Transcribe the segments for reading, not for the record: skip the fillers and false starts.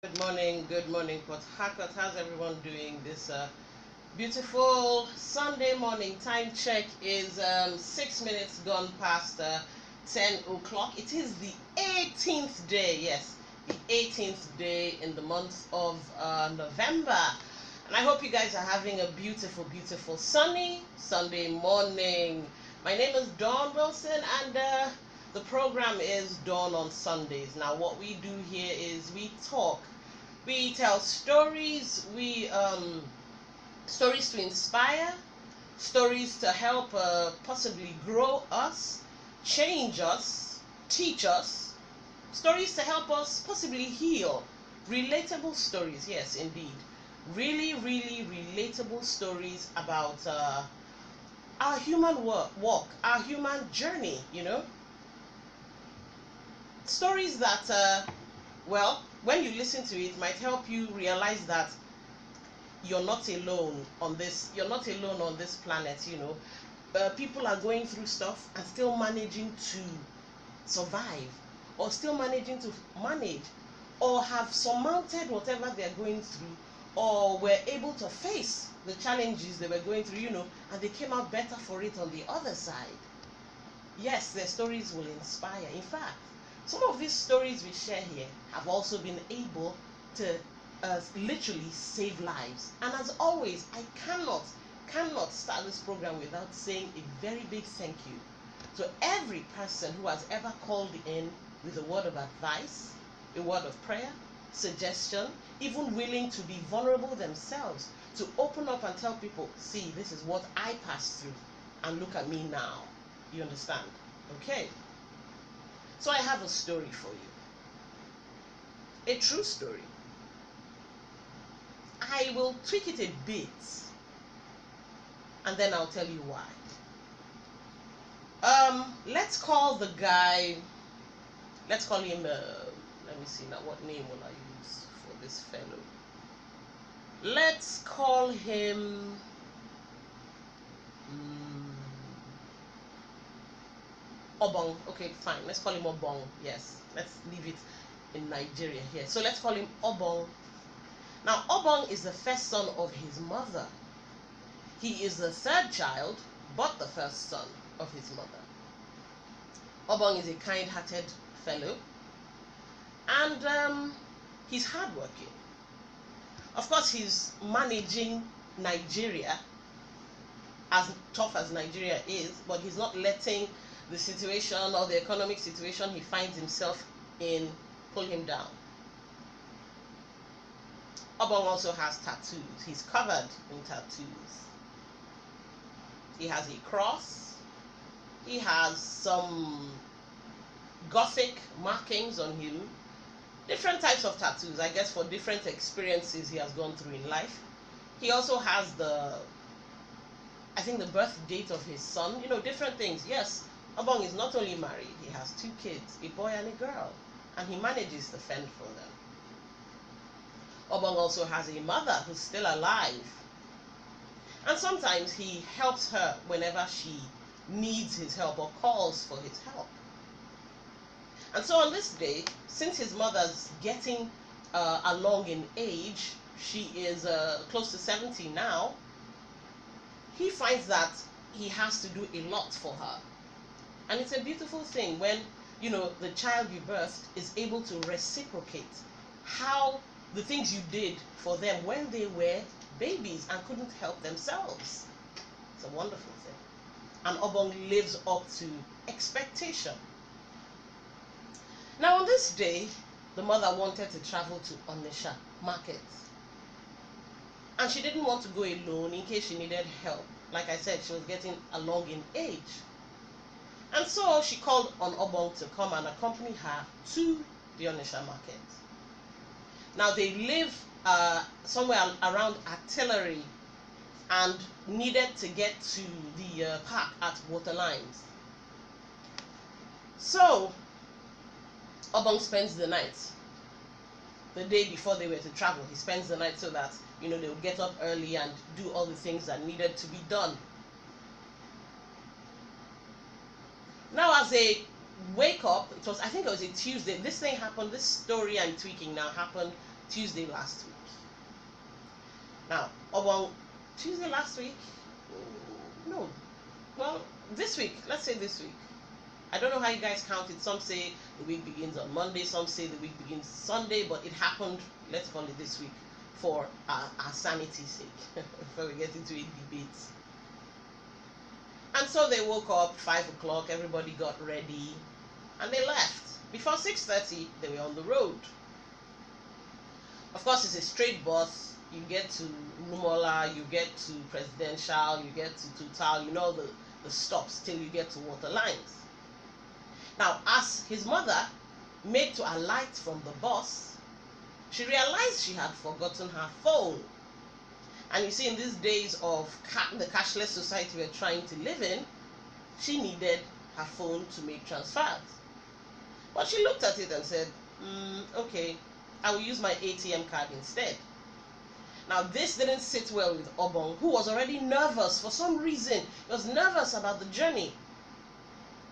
Good morning, Port Harcourt. How's everyone doing this beautiful Sunday morning? Time check is 6 minutes gone past 10 o'clock. It is the 18th day, yes, the 18th day in the month of November. And I hope you guys are having a beautiful sunny Sunday morning. My name is Dawn Wilson, and the program is Dawn on Sundays. Now, what we do here is we talk, we tell stories, we stories to inspire, stories to help possibly grow us, change us, teach us, stories to help us possibly heal. Relatable stories, yes, indeed. Really relatable stories about our human walk, our human journey. Stories that, well, when you listen to it, might help you realize that you're not alone on this planet. People are going through stuff and still managing to survive, or still managing to manage, or have surmounted whatever they're going through, or were able to face the challenges they were going through, and they came out better for it on the other side. Yes, their stories will inspire. In fact, some of these stories we share here have also been able to literally save lives. And as always, I cannot start this program without saying a very big thank you to every person who has ever called in with a word of advice, a word of prayer, suggestion, even willing to be vulnerable themselves, to open up and tell people, see, this is what I passed through, and look at me now. You understand? Okay. So I have a story for you. A true story. I will tweak it a bit, and then I'll tell you why. Let's call the guy, let's call him, let me see now, what name will I use for this fellow? Let's call him, Obong. Okay, fine. Let's call him Obong. Yes, let's leave it in Nigeria here. So let's call him Obong. Now, Obong is the first son of his mother. He is the third child, but the first son of his mother. Obong is a kind-hearted fellow, and he's hardworking. Of course, he's managing Nigeria, as tough as Nigeria is, but he's not letting the situation or the economic situation he finds himself in pull him down. Obong also has tattoos. He's covered in tattoos. He has a cross. He has some Gothic markings on him. Different types of tattoos, I guess, for different experiences he has gone through in life. He also has I think the birth date of his son, different things. Yes, Obong is not only married, he has 2 kids, a boy and a girl, and he manages to fend for them. Obong also has a mother who's still alive, and sometimes he helps her whenever she needs his help or calls for his help. And so on this day, since his mother's getting along in age, she is close to 70 now, he finds that he has to do a lot for her. And it's a beautiful thing when, the child you birthed is able to reciprocate how the things you did for them when they were babies and couldn't help themselves. It's a wonderful thing. And Obong lives up to expectation. Now on this day, the mother wanted to travel to Onisha market. And she didn't want to go alone in case she needed help. Like I said, she was getting along in age. And so she called on Obong to come and accompany her to the Onisha market. Now they live somewhere around Artillery and needed to get to the park at Waterlines. So Obong spends the night. The day before they were to travel, he spends the night so that, they would get up early and do all the things that needed to be done. Now, as they wake up, I think it was a Tuesday. This story I'm tweaking now happened Tuesday last week. Now, Obong, Tuesday last week? No. Well, this week. Let's say this week. I don't know how you guys count it. Some say the week begins on Monday. Some say the week begins Sunday. But it happened, let's call it this week, for our sanity's sake. Before we get into a debate. And so they woke up, 5 o'clock. Everybody got ready. And they left. Before 6:30, they were on the road. Of course, it's a straight bus. You get to Numola, you get to Presidential, you get to Total, you know the stops till you get to Water Lines. Now, as his mother made to alight from the bus, she realized she had forgotten her phone. And you see, in these days of the cashless society we're trying to live in, she needed her phone to make transfers. But she looked at it and said, okay, I will use my ATM card instead. Now, this didn't sit well with Obong, who was already nervous for some reason. He was nervous about the journey.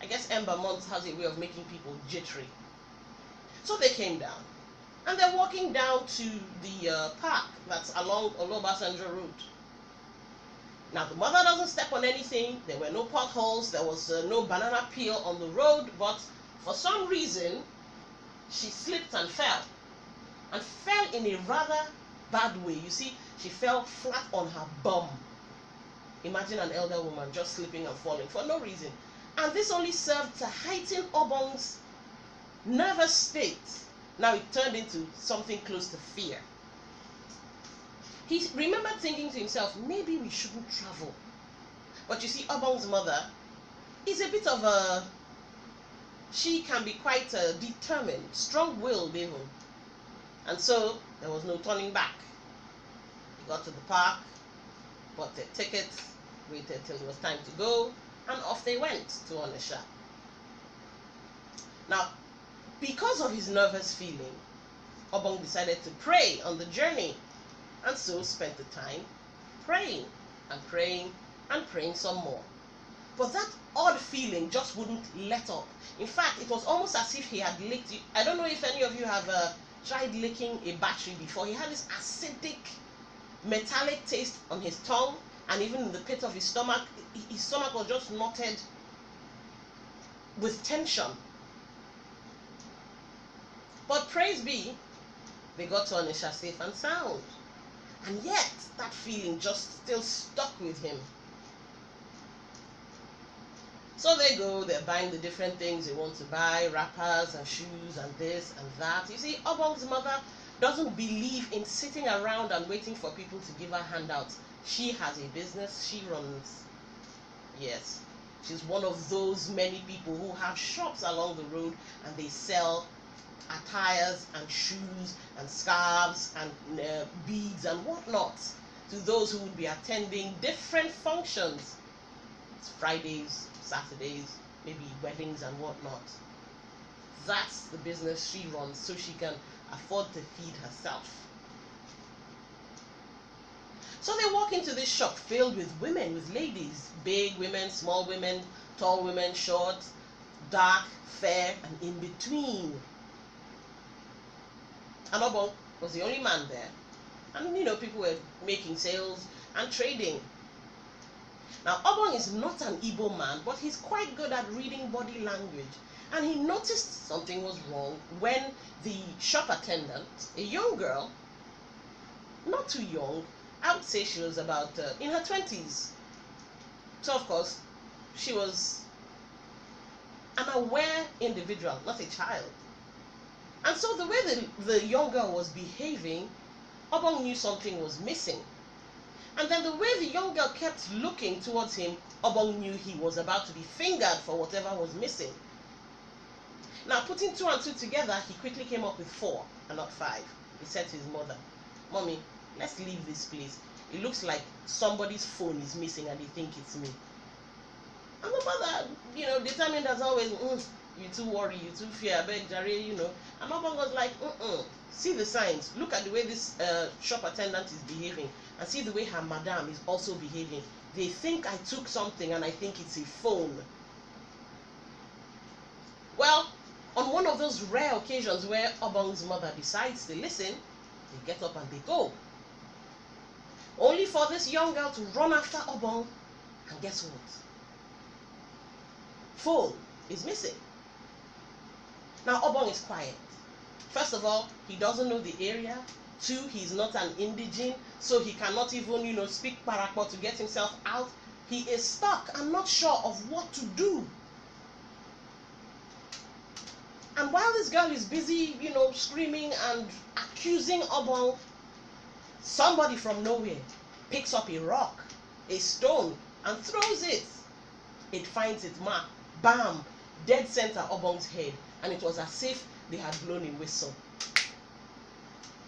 I guess Ember Month has a way of making people jittery. So they came down. And they're walking down to the park that's along Olobasanjo Road. Now, the mother doesn't step on anything. There were no potholes. There was no banana peel on the road. But for some reason, she slipped and fell. And fell in a rather bad way. You see, she fell flat on her bum. Imagine an elder woman just slipping and falling for no reason. And this only served to heighten Obong's nervous state. Now it turned into something close to fear. He remembered thinking to himself, maybe we shouldn't travel. But you see, Obong's mother is a bit of a... She can be quite determined, strong-willed even. And so, there was no turning back. He got to the park, bought their tickets, waited till it was time to go, and off they went to Onisha. Now, because of his nervous feeling, Obong decided to pray on the journey, and so spent the time praying and praying and praying some more. But that odd feeling just wouldn't let up. In fact, it was almost as if he had licked it. I don't know if any of you have tried licking a battery before. He had this acidic, metallic taste on his tongue, and even in the pit of his stomach. His stomach was just knotted with tension. But praise be, they got to Onisha safe and sound. And yet, that feeling just still stuck with him. So they go, they're buying the different things they want to buy, wrappers and shoes and this and that. You see, Obong's mother doesn't believe in sitting around and waiting for people to give her handouts. She has a business she runs. Yes, she's one of those many people who have shops along the road and they sell attires and shoes and scarves and beads and whatnot to those who would be attending different functions. It's Fridays, Saturdays, maybe weddings and whatnot. That's the business she runs so she can afford to feed herself. So they walk into this shop filled with women, with ladies, big women, small women, tall women, short, dark, fair, and in between. And Obong was the only man there. And, you know, people were making sales and trading. Now, Obong is not an Igbo man, but he's quite good at reading body language. And he noticed something was wrong when the shop attendant, a young girl, not too young, I would say she was about in her 20s. So, of course, she was an aware individual, not a child. And so the way the young girl was behaving, Obong knew something was missing. And then the way the young girl kept looking towards him, Obong knew he was about to be fingered for whatever was missing. Now, putting 2 and 2 together, he quickly came up with 4 and not 5. He said to his mother, "Mommy, let's leave this place. It looks like somebody's phone is missing and they think it's me." And the mother, you know, determined as always, you too worry, you too fear, I beg, Jare, you know. And Obong was like, see the signs. Look at the way this shop attendant is behaving. And see the way her madam is also behaving. They think I took something and I think it's a phone. Well, on one of those rare occasions where Obong's mother decides to listen, They get up and they go. Only for this young girl to run after Obong, and guess what? Phone is missing. Now Obong is quiet. First of all, he doesn't know the area. Two, he's not an indigene, so he cannot even, speak Parakpo to get himself out. He is stuck and not sure of what to do. And while this girl is busy, screaming and accusing Obong, somebody from nowhere picks up a rock, a stone, and throws it. It finds its mark. Bam! Dead center Obong's head. And it was as if they had blown a whistle.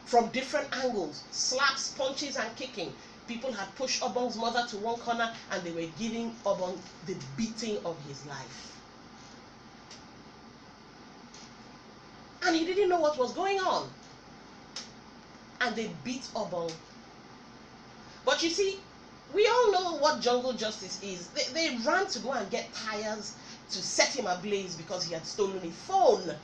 From different angles, slaps, punches, and kicking, people had pushed Obong's mother to one corner and they were giving Obong the beating of his life. And he didn't know what was going on. And they beat Obong. But you see, we all know what jungle justice is. They ran to go and get tires to set him ablaze because he had stolen a phone.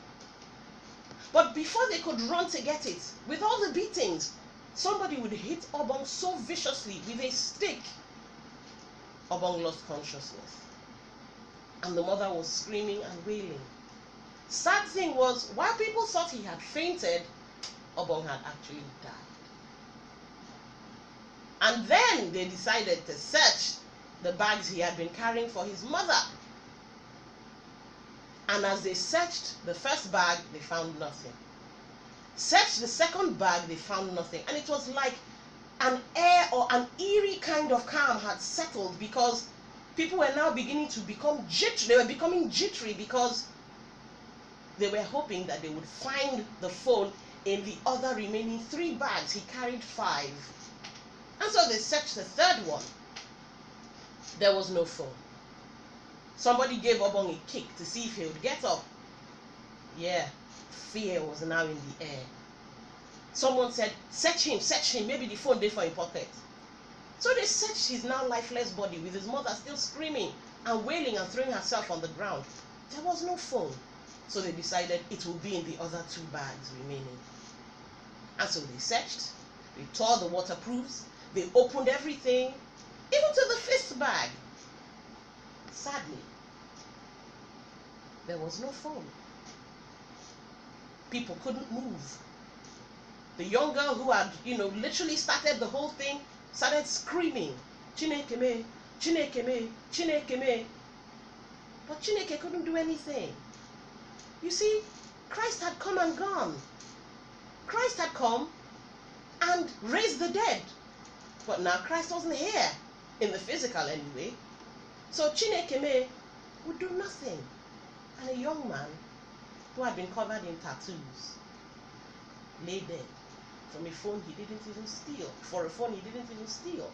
But before they could run to get it, with all the beatings, somebody would hit Obong so viciously with a stick. Obong lost consciousness. And the mother was screaming and wailing. Sad thing was, while people thought he had fainted, Obong had actually died. And then they decided to search the bags he had been carrying for his mother. And as they searched the first bag, they found nothing. Searched the second bag, they found nothing. And it was like an air or an eerie kind of calm had settled, because people were now beginning to become jittery. They were becoming jittery because they were hoping that they would find the phone in the other remaining 3 bags. He carried 5. And so they searched the third one. There was no phone. Somebody gave Obong a kick to see if he would get up. Yeah, fear was now in the air. Someone said, search him, maybe the phone there for his pocket. So they searched his now lifeless body with his mother still screaming and wailing and throwing herself on the ground. There was no phone. So they decided it will be in the other 2 bags remaining. And so they searched, they tore the waterproofs, they opened everything, even to the 5th bag. Sadly, there was no phone. People couldn't move. The young girl who had, literally started the whole thing, started screaming, Chineke me, Chineke me, Chineke me. But Chineke couldn't do anything. You see, Christ had come and gone. Christ had come and raised the dead. But now Christ wasn't here, in the physical anyway. So Chineke me would do nothing. And a young man who had been covered in tattoos lay dead from a phone he didn't even steal. For a phone he didn't even steal.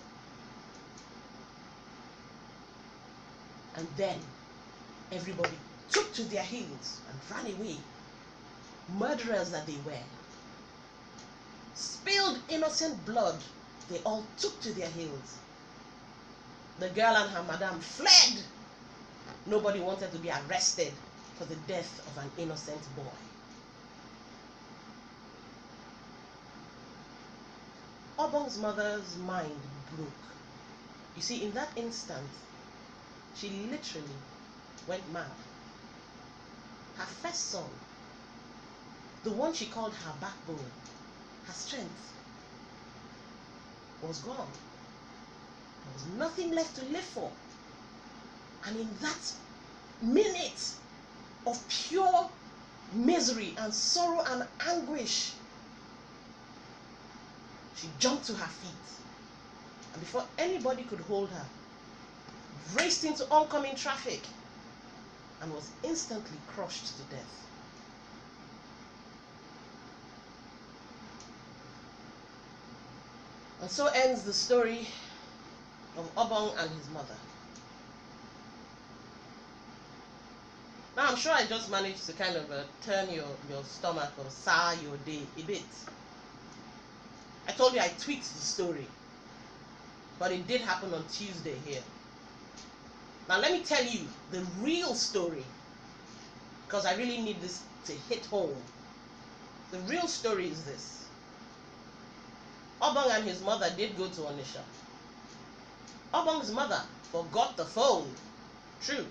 And then everybody took to their heels and ran away. Murderers that they were. Spilled innocent blood. They all took to their heels. The girl and her madam fled. Nobody wanted to be arrested for the death of an innocent boy. Obong's mother's mind broke. You see, in that instant, she literally went mad. Her first son, the one she called her backbone, her strength, was gone. There was nothing left to live for. And in that minute of pure misery and sorrow and anguish, she jumped to her feet. And before anybody could hold her, raced into oncoming traffic and was instantly crushed to death. And so ends the story of Obong and his mother. Now I'm sure I just managed to kind of turn your stomach or sour your day a bit. I told you I tweaked the story, but it did happen on Tuesday here. Now let me tell you the real story, because I really need this to hit home. The real story is this. Obong and his mother did go to Onisha. Obong's mother forgot the phone. True.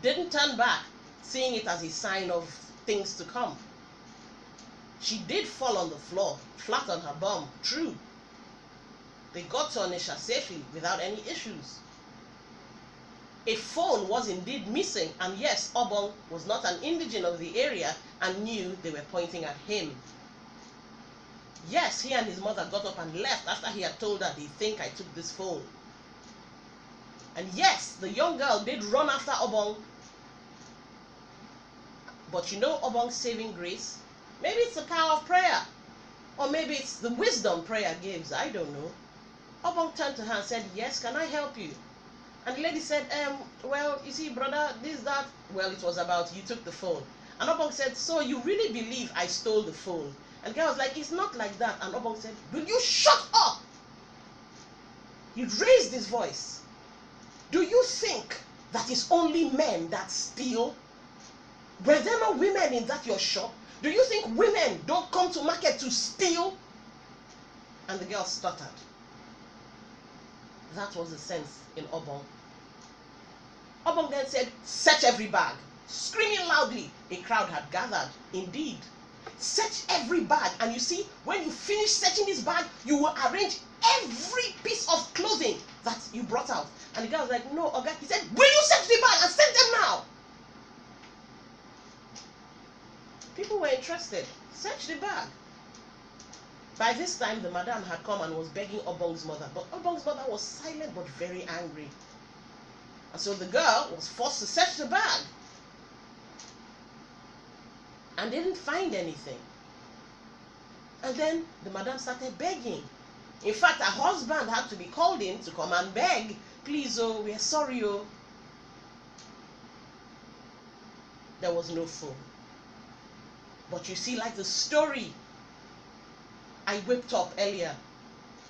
Didn't turn back, seeing it as a sign of things to come. She did fall on the floor, flat on her bum. True. They got to Onisha safely without any issues. A phone was indeed missing, and yes, Obong was not an indigene of the area and knew they were pointing at him. Yes, he and his mother got up and left after he had told her they think I took this phone. And yes, the young girl did run after Obong. But you know Obong's saving grace? Maybe it's the power of prayer. Or maybe it's the wisdom prayer gives. I don't know. Obong turned to her and said, yes, can I help you? And the lady said, well, you see, brother, this, that. Well, it was about you took the phone. And Obong said, so you really believe I stole the phone? And the guy was like, it's not like that. And Obong said, will you shut up? He raised his voice. Do you think that it's only men that steal? Were there no women in that your shop? Do you think women don't come to market to steal? And the girl stuttered. That was the sense in Obong. Obong then said, search every bag. Screaming loudly, a crowd had gathered. Indeed. Search every bag. And you see, when you finish searching this bag, you will arrange every piece of clothing that you brought out. And the guy was like, no, okay. He said, will you search the bag and send them now? People were interested. Search the bag. By this time, the madam had come and was begging Obong's mother. But Obong's mother was silent but very angry. And so the girl was forced to search the bag. And didn't find anything. And then the madam started begging. In fact, her husband had to be called in to come and beg. Please, oh, we are sorry, oh. There was no phone. But you see, like the story I whipped up earlier,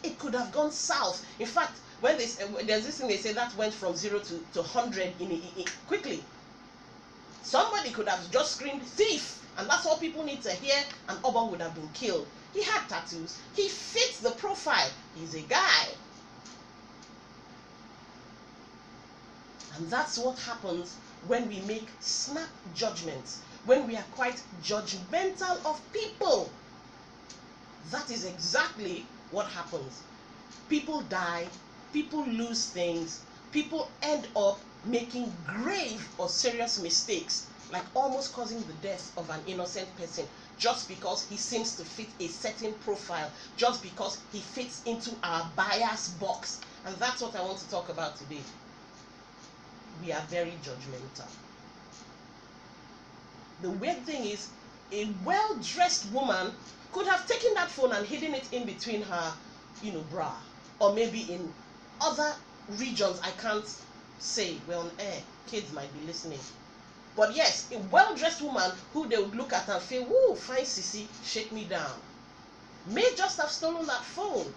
it could have gone south. In fact, when there's this thing they say that went from 0 to 100 quickly. Somebody could have just screamed thief, and that's all people need to hear, and Obong would have been killed. He had tattoos. He fits the profile. He's a guy. And that's what happens when we make snap judgments, when we are quite judgmental of people. That is exactly what happens. People die, people lose things, people end up making grave or serious mistakes, like almost causing the death of an innocent person, just because he seems to fit a certain profile, just because he fits into our bias box. And that's what I want to talk about today. We are very judgmental. The weird thing is, a well-dressed woman could have taken that phone and hidden it in between her, bra, or maybe in other regions I can't say. We're on air. Kids might be listening. But yes, a well-dressed woman who they would look at and feel, woo, fine sissy, shake me down, may just have stolen that phone.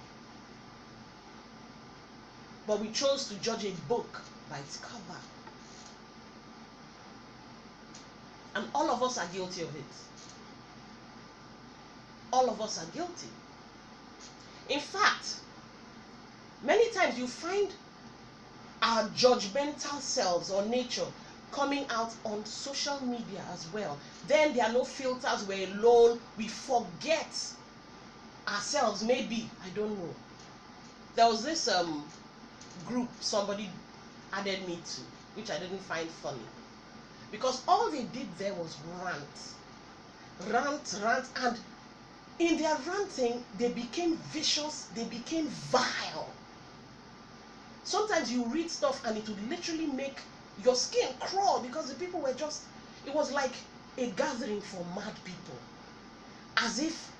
But we chose to judge a book by its cover. And all of us are guilty of it. All of us are guilty. In fact, many times you find our judgmental selves or nature coming out on social media as well. Then there are no filters, we're alone, we forget ourselves, maybe, I don't know. There was this group somebody added me to, which I didn't find funny. Because all they did there was rant, and in their ranting, they became vicious, they became vile. Sometimes you read stuff and it would literally make your skin crawl, because the people were just, it was like a gathering for mad people. As if,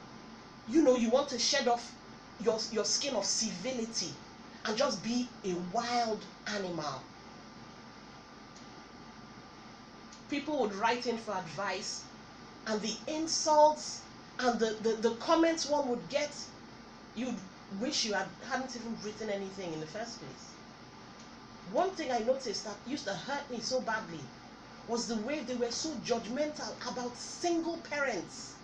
you want to shed off your skin of civility and just be a wild animal. People would write in for advice, and the insults and the comments one would get, you'd wish you hadn't even written anything in the first place. One thing I noticed that used to hurt me so badly was the way they were so judgmental about single parents,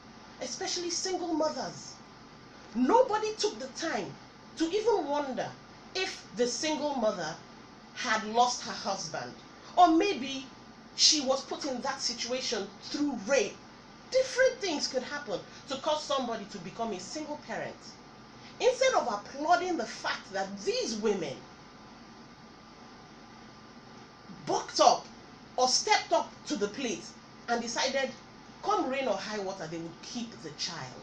especially single mothers. Nobody took the time to even wonder if the single mother had lost her husband, or maybe she was put in that situation through rape. Different things could happen to cause somebody to become a single parent. Instead of applauding the fact that these women bucked up or stepped up to the plate and decided, come rain or high water, they would keep the child.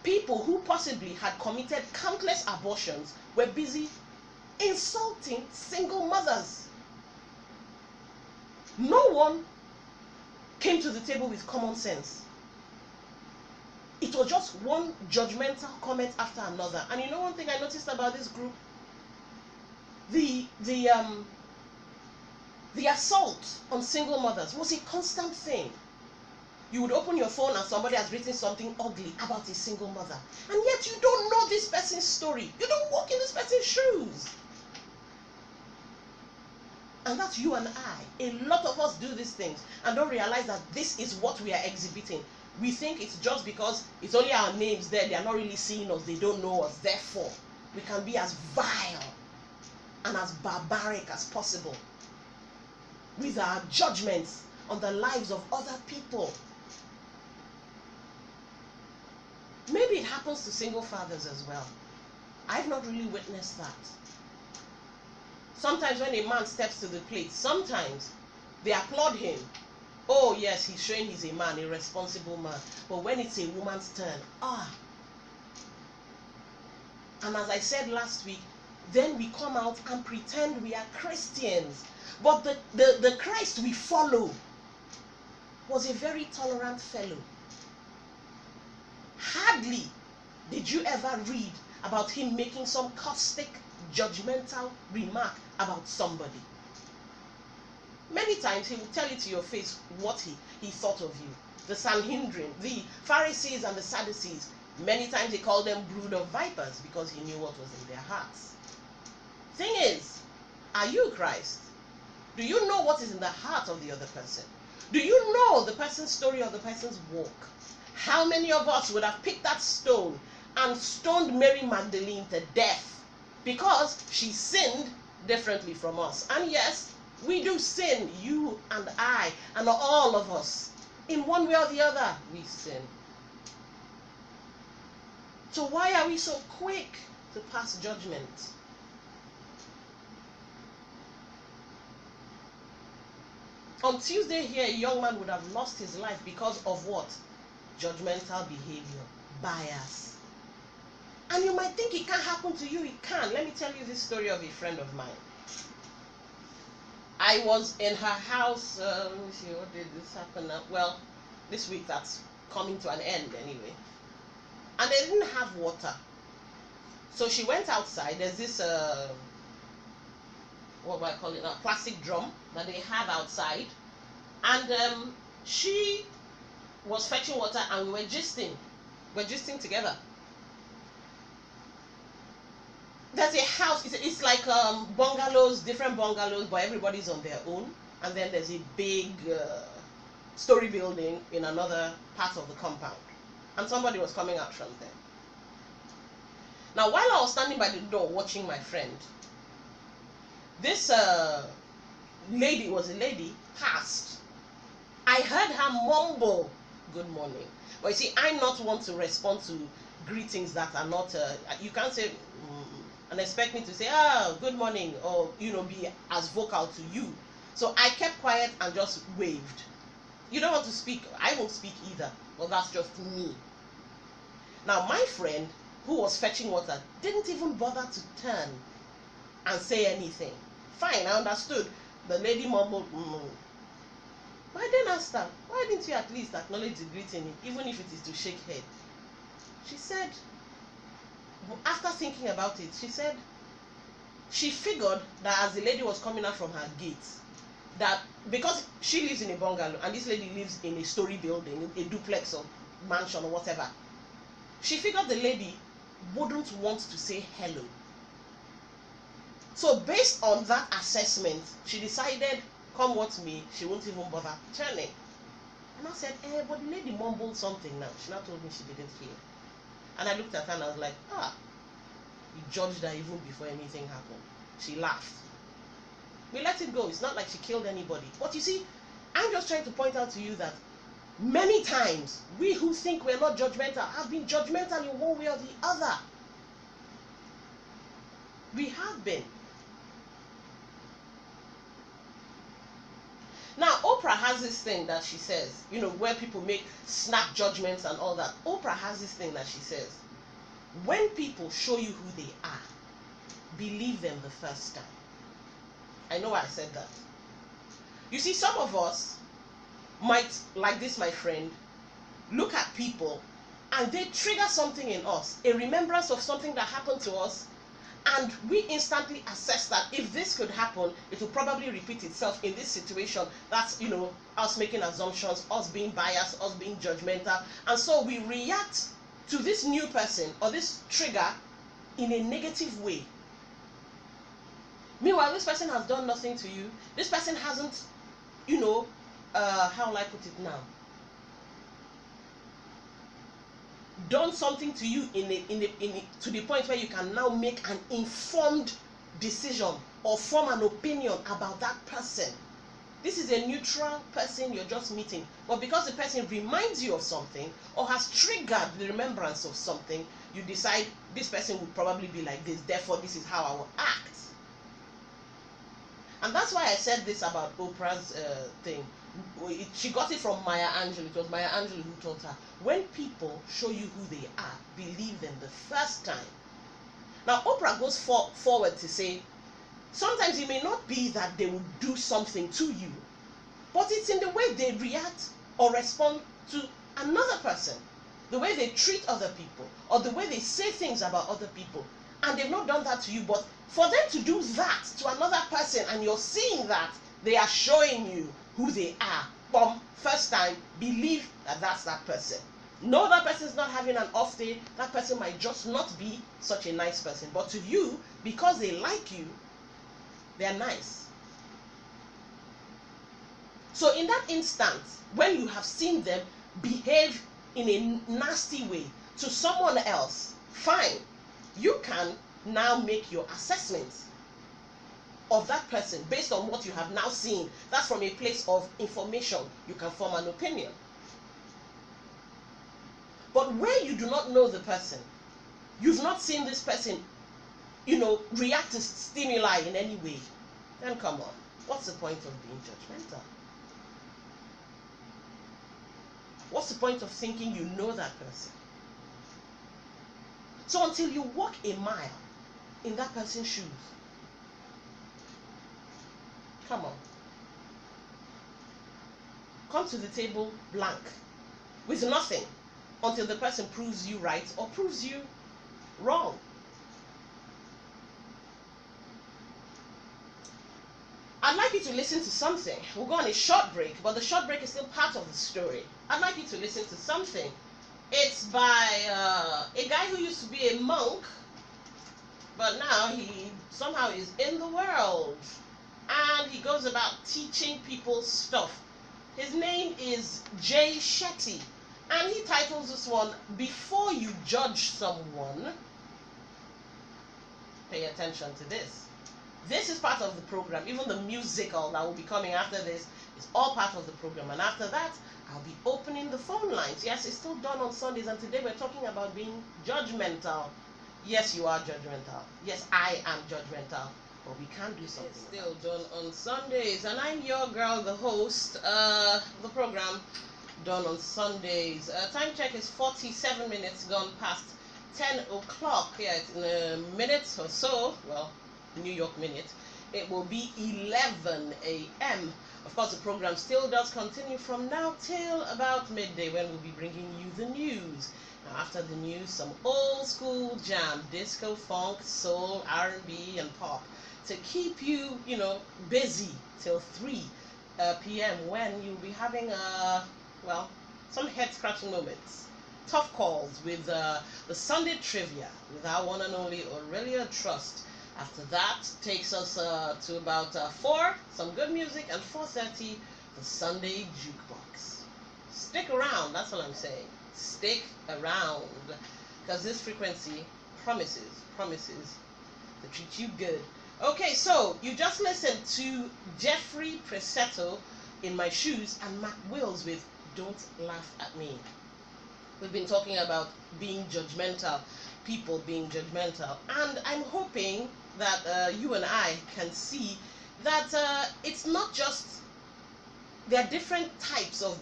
People who possibly had committed countless abortions were busy insulting single mothers. No one came to the table with common sense. It was just one judgmental comment after another. And you know one thing I noticed about this group? The assault on single mothers was a constant thing. You would open your phone and somebody has written something ugly about a single mother. And yet you don't know this person's story. You don't walk in this person's shoes. And that's you and I. A lot of us do these things and don't realize that this is what we are exhibiting. We think it's just because it's only our names there. They are not really seeing us. They don't know us. Therefore, we can be as vile and as barbaric as possible with our judgments on the lives of other people. Maybe it happens to single fathers as well. I've not really witnessed that. Sometimes when a man steps to the plate, sometimes they applaud him. Oh yes, he's showing he's a man, a responsible man. But when it's a woman's turn, And as I said last week, then we come out and pretend we are Christians. But the Christ we follow was a very tolerant fellow. Hardly did you ever read about him making some caustic, judgmental remark about somebody. Many times he would tell you to your face what he thought of you. The Sanhedrin, the Pharisees and the Sadducees, many times he called them brood of vipers because he knew what was in their hearts. Thing is, are you Christ? Do you know what is in the heart of the other person? Do you know the person's story or the person's walk? How many of us would have picked that stone and stoned Mary Magdalene to death because she sinned differently from us? And yes, we do sin, you and I, and all of us. In one way or the other, we sin. So why are we so quick to pass judgment? On Tuesday here, a young man would have lost his life because of what? Judgmental behavior, bias. And you might think it can't happen to you. It can. Let me tell you this story of a friend of mine. I was in her house, let me see, what did this happen now? Well, this week that's coming to an end anyway. And they didn't have water. So she went outside. There's this, what do I call it now? Plastic drum that they have outside. And she was fetching water and we were gisting. We're gisting together. There's a house, it's like bungalows, different bungalows, but everybody's on their own. And then there's a big story building in another part of the compound. And somebody was coming out from there. Now, while I was standing by the door watching my friend, this lady, was a lady, passed. I heard her mumble, "Good morning." But you see, I'm not one to respond to greetings that are not, you can't say, and expect me to say, good morning, or, be as vocal to you. So I kept quiet and just waved. You don't want to speak, I won't speak either. Well, that's just me. Now, my friend, who was fetching water, didn't even bother to turn and say anything. Fine, I understood. The lady mumbled, But I then asked her, why didn't you at least acknowledge the greeting, even if it is to shake head? She said, after thinking about it, she said she figured that as the lady was coming out from her gate, that because she lives in a bungalow and this lady lives in a story building, a duplex or mansion or whatever, she figured the lady wouldn't want to say hello. So based on that assessment, she decided, come what may, she won't even bother turning. And I said, but the lady mumbled something now. She now told me she didn't hear. And I looked at her and I was like, ah, you judged her even before anything happened. She laughed. We let it go. It's not like she killed anybody. But you see, I'm just trying to point out to you that many times we who think we're not judgmental have been judgmental in one way or the other. We have been. Now, Oprah has this thing that she says, you know, where people make snap judgments and all that. Oprah has this thing that she says, when people show you who they are, believe them the first time. I know why I said that. You see, some of us might, like this, my friend, look at people and they trigger something in us, a remembrance of something that happened to us, and we instantly assess that if this could happen, it will probably repeat itself in this situation. That's, you know, us making assumptions, us being biased, us being judgmental. And so we react to this new person or this trigger in a negative way. Meanwhile, this person has done nothing to you. This person hasn't, you know, how will I put it now? Done something to you to the point where you can now make an informed decision or form an opinion about that person. This is a neutral person you're just meeting, but because the person reminds you of something or has triggered the remembrance of something, you decide this person would probably be like this, therefore this is how I will act. And that's why I said this about Oprah's thing. She got it from Maya Angelou. It was Maya Angelou who told her, when people show you who they are, believe them the first time. Now, Oprah goes forward to say, sometimes it may not be that they will do something to you, but it's in the way they react or respond to another person, the way they treat other people, or the way they say things about other people. And they've not done that to you, but for them to do that to another person, and you're seeing that, they are showing you who they are. From first time, believe that that's that person. No, that person is not having an off day. That person might just not be such a nice person. But to you, because they like you, they're nice. So in that instance, when you have seen them behave in a nasty way to someone else, fine. You can now make your assessments of that person based on what you have now seen. That's from a place of information. You can form an opinion. But where you do not know the person, you've not seen this person, you know, react to stimuli in any way, then come on. What's the point of being judgmental? What's the point of thinking you know that person? So until you walk a mile in that person's shoes, come on. Come to the table blank, with nothing, until the person proves you right or proves you wrong. I'd like you to listen to something. We'll go on a short break, but the short break is still part of the story. I'd like you to listen to something. It's by a guy who used to be a monk, but now he somehow is in the world. And he goes about teaching people stuff. His name is Jay Shetty. And he titles this one, Before You Judge Someone, pay attention to this. This is part of the program. Even the musical that will be coming after this is all part of the program. And after that, I'll be opening the phone lines. Yes, it's still done on Sundays. And today we're talking about being judgmental. Yes, you are judgmental. Yes, I am judgmental. But we can't do something. It's still done on Sundays. And I'm your girl, the host, the program done on Sundays. Time check is 47 minutes gone past 10 o'clock. Yeah, in a minute or so, well, New York minute, it will be 11 a.m. Of course, the program still does continue from now till about midday, when we'll be bringing you the news. Now, after the news, some old school jam, disco, funk, soul, R&B, and pop, to keep you, you know, busy till 3 p.m. when you'll be having, well, some head-scratching moments. Tough calls with the Sunday trivia with our one and only Aurelia Trust. After that, takes us to about 4, some good music, and 4:30, the Sunday jukebox. Stick around, that's what I'm saying. Stick around. because this frequency promises to treat you good. Okay, so you just listened to Jeffrey Presetto in My Shoes and Mac Wills with Don't Laugh at Me. We've been talking about being judgmental, people being judgmental, and I'm hoping that you and I can see that it's not just, there are different types of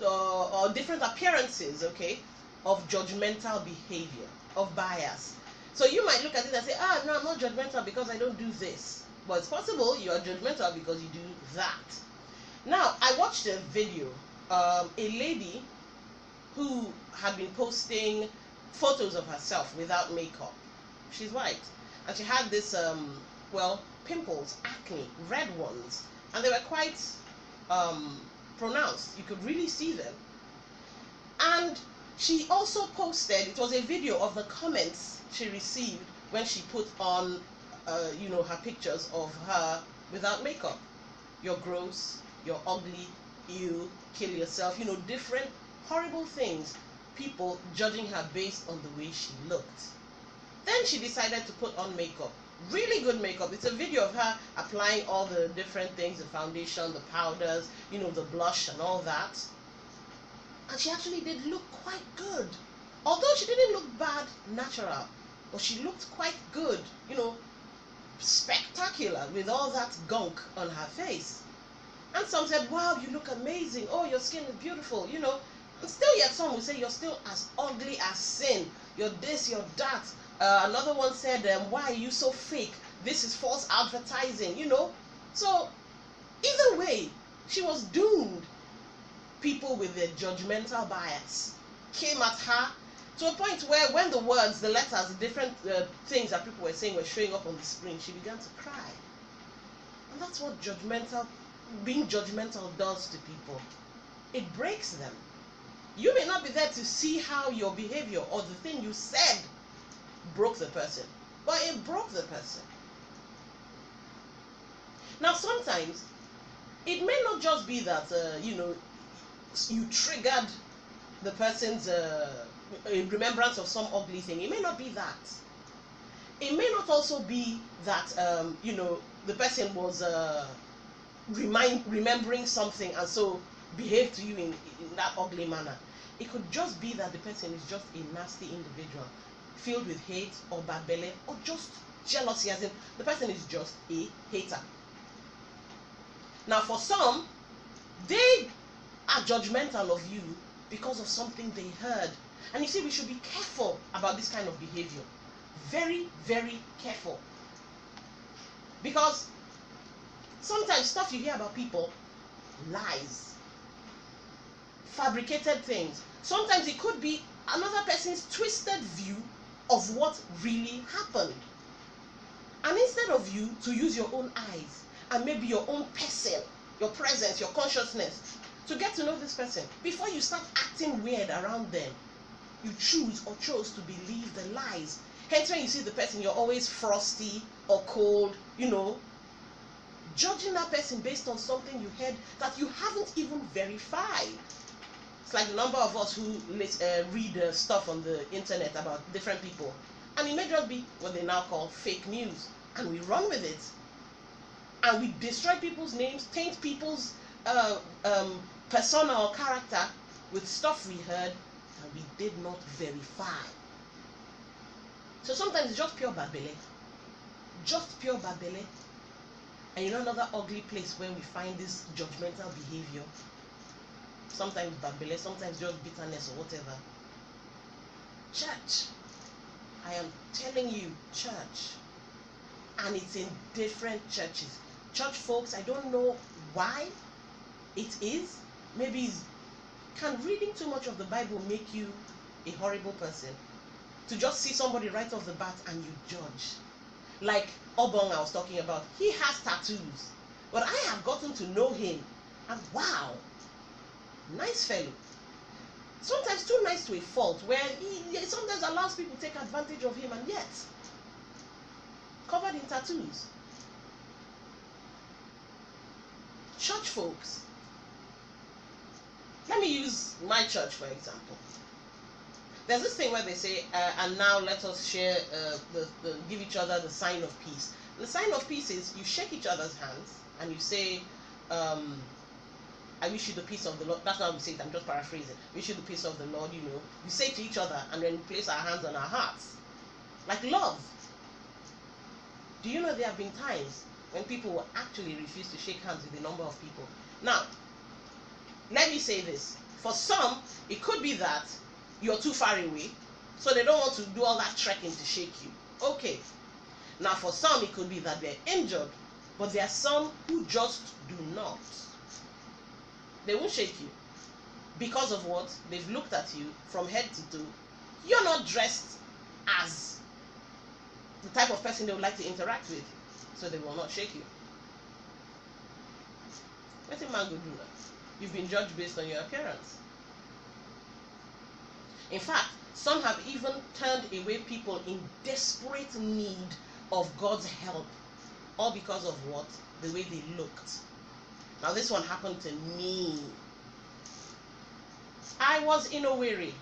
or different appearances, okay, of judgmental behavior, of bias. So you might look at it and say, ah, no, I'm not judgmental because I don't do this. But it's possible you are judgmental because you do that. Now, I watched a video, a lady who had been posting photos of herself without makeup. She's white. And she had this, well, pimples, acne, red ones. And they were quite pronounced. You could really see them. And she also posted, it was a video of the comments she received when she put on, you know, her pictures of her without makeup. You're gross, you're ugly, you kill yourself, you know, different horrible things. People judging her based on the way she looked. Then she decided to put on makeup. Really good makeup. It's a video of her applying all the different things, the foundation, the powders, you know, the blush and all that. And she actually did look quite good. Although she didn't look bad natural, but she looked quite good, you know, spectacular with all that gunk on her face. And some said, wow, you look amazing. Oh, your skin is beautiful, you know. And still yet some will say you're still as ugly as sin. You're this, you're that. Another one said, why are you so fake? This is false advertising, you know. So either way, she was doomed. People with their judgmental bias came at her to a point where when the words, the letters, the different things that people were saying were showing up on the screen, she began to cry. And that's what being judgmental does to people. It breaks them. You may not be there to see how your behavior or the thing you said broke the person, but it broke the person. Now sometimes it may not just be that you know, you triggered the person's remembrance of some ugly thing. It may not be that. It may not also be that you know, the person was remembering something and so behaved to you in that ugly manner. It could just be that the person is just a nasty individual, filled with hate or bad belly or just jealousy, as in the person is just a hater. Now for some, they are judgmental of you because of something they heard. And you see, we should be careful about this kind of behavior. Very, very careful. Because sometimes stuff you hear about people, lies, fabricated things. Sometimes it could be another person's twisted view of what really happened. And instead of you to use your own eyes and maybe your own person, your presence, your consciousness, to get to know this person, before you start acting weird around them, you chose to believe the lies. Hence when you see the person, you're always frosty or cold, you know, judging that person based on something you heard that you haven't even verified. It's like the number of us who read stuff on the internet about different people, and it may just be what they now call fake news, and we run with it, and we destroy people's names, taint people's persona or character with stuff we heard that we did not verify. So sometimes it's just pure bad belly, just pure bad belly. And you know, another ugly place where we find this judgmental behavior, sometimes bad belly, sometimes just bitterness or whatever. Church. I am telling you, church. And it's in different churches. Church folks, I don't know why it is. Maybe can reading too much of the Bible make you a horrible person? To just see somebody right off the bat and you judge. Like Obong I was talking about, he has tattoos, but I have gotten to know him, and wow, nice fellow. Sometimes too nice to a fault, where he sometimes allows people to take advantage of him, and yet covered in tattoos. Church folks, let me use my church for example. There's this thing where they say, and now let us share, give each other the sign of peace. The sign of peace is you shake each other's hands and you say, I wish you the peace of the Lord. That's not how we say it, I'm just paraphrasing. Wish you the peace of the Lord, you know. We say to each other and then we place our hands on our hearts. Like love. Do you know there have been times when people will actually refuse to shake hands with a number of people? Now, let me say this. For some, it could be that you're too far away, so they don't want to do all that trekking to shake you. Okay. Now, for some, it could be that they're injured, but there are some who just do not. They won't shake you. Because of what? They've looked at you from head to toe. You're not dressed as the type of person they would like to interact with, so they will not shake you. What a man go do that? You've been judged based on your appearance. In fact, some have even turned away people in desperate need of God's help, all because of what? The way they looked. Now this one happened to me. I was in Owerri,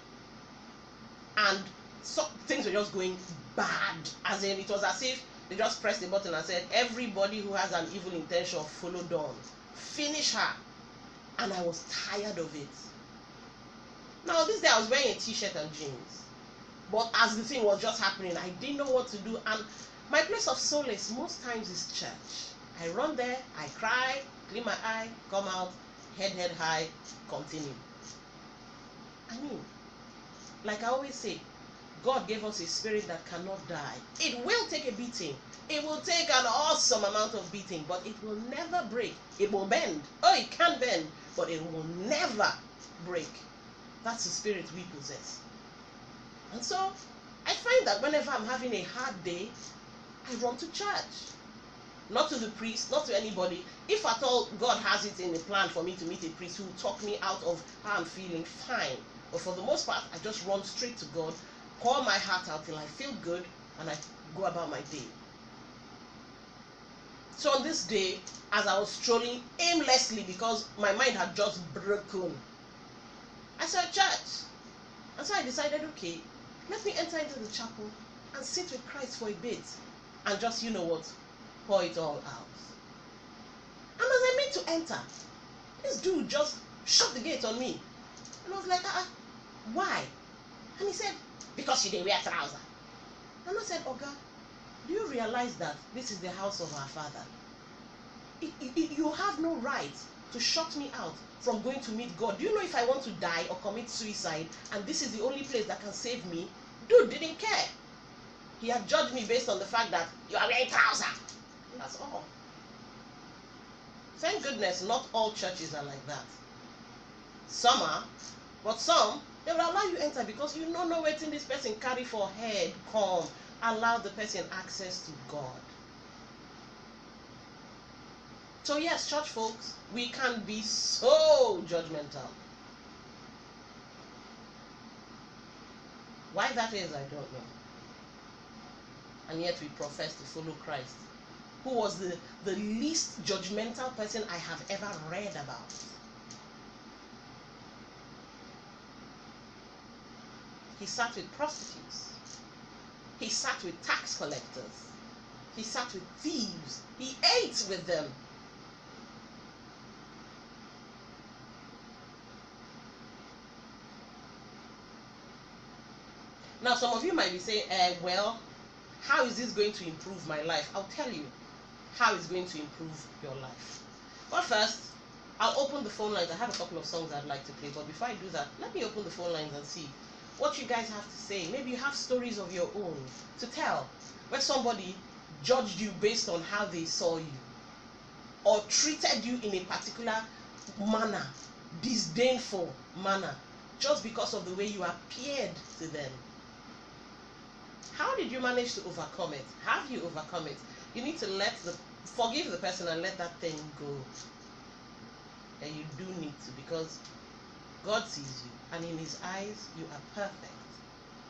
and so things were just going bad. As in, it was as if they just pressed the button and said, everybody who has an evil intention, follow Dawn. Finish her. And I was tired of it. Now this day I was wearing a t-shirt and jeans. But as the thing was just happening, I didn't know what to do. And my place of solace most times is church. I run there, I cry, clean my eye, come out, head high, continue. I mean, like I always say, God gave us a spirit that cannot die. It will take a beating. It will take an awesome amount of beating, but it will never break. It will bend. Oh, it can bend, but it will never break. That's the spirit we possess. And so, I find that whenever I'm having a hard day, I run to church. Not to the priest, not to anybody. If at all God has it in a plan for me to meet a priest who will talk me out of how I'm feeling, fine. But for the most part, I just run straight to God, pour my heart out till I feel good, and I go about my day. So on this day, as I was strolling aimlessly because my mind had just broken, I saw a church. And so I decided, okay, let me enter into the chapel and sit with Christ for a bit. And just, you know what, pour it all out. And as I made to enter, this dude just shut the gate on me. And I was like, why? And he said, because you didn't wear trousers. And I said, Oga, do you realize that this is the house of our Father? You have no right to shut me out from going to meet God. Do you know if I want to die or commit suicide and this is the only place that can save me? Dude didn't care. He had judged me based on the fact that you are wearing trousers. That's all. Thank goodness not all churches are like that. Some are, but some, they will allow you enter because you don't know what this person carry for head. Come, allow the person access to God. So yes, church folks, we can be so judgmental. Why that is, I don't know. And yet we profess to follow Christ, who was the least judgmental person I have ever read about. He sat with prostitutes. He sat with tax collectors. He sat with thieves. He ate with them. Now, some of you might be saying, well, how is this going to improve my life? I'll tell you how it's going to improve your life. But first, I'll open the phone lines. I have a couple of songs I'd like to play, but before I do that, let me open the phone lines and see what you guys have to say. Maybe you have stories of your own to tell, where somebody judged you based on how they saw you, or treated you in a particular manner, disdainful manner, just because of the way you appeared to them. How did you manage to overcome it? Have you overcome it? You need to forgive the person and let that thing go. And you do need to, because God sees you, and in His eyes, you are perfect.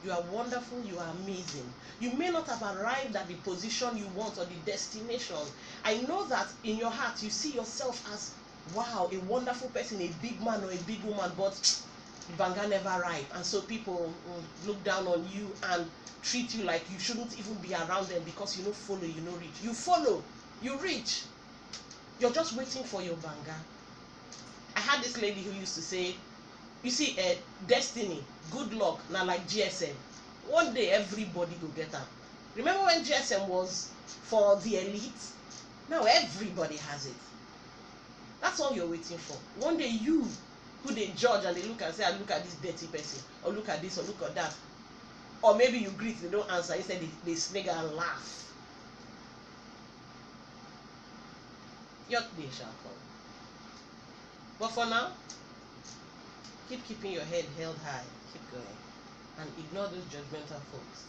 You are wonderful, you are amazing. You may not have arrived at the position you want or the destination. I know that in your heart, you see yourself as, wow, a wonderful person, a big man or a big woman, but banga never ripe, and so people look down on you and treat you like you shouldn't even be around them because you no follow, you no reach. You follow, you reach. You're just waiting for your banga. I had this lady who used to say, you see, destiny, good luck, now like GSM. One day everybody will get up. Remember when GSM was for the elite? Now everybody has it. That's all you're waiting for. One day you, who they judge and they look and say, look at this dirty person, or look at this, or look at that. Or maybe you greet, they don't answer, instead they snigger and laugh. Your day shall come. But for now, keep keeping your head held high. Keep going. And ignore those judgmental folks.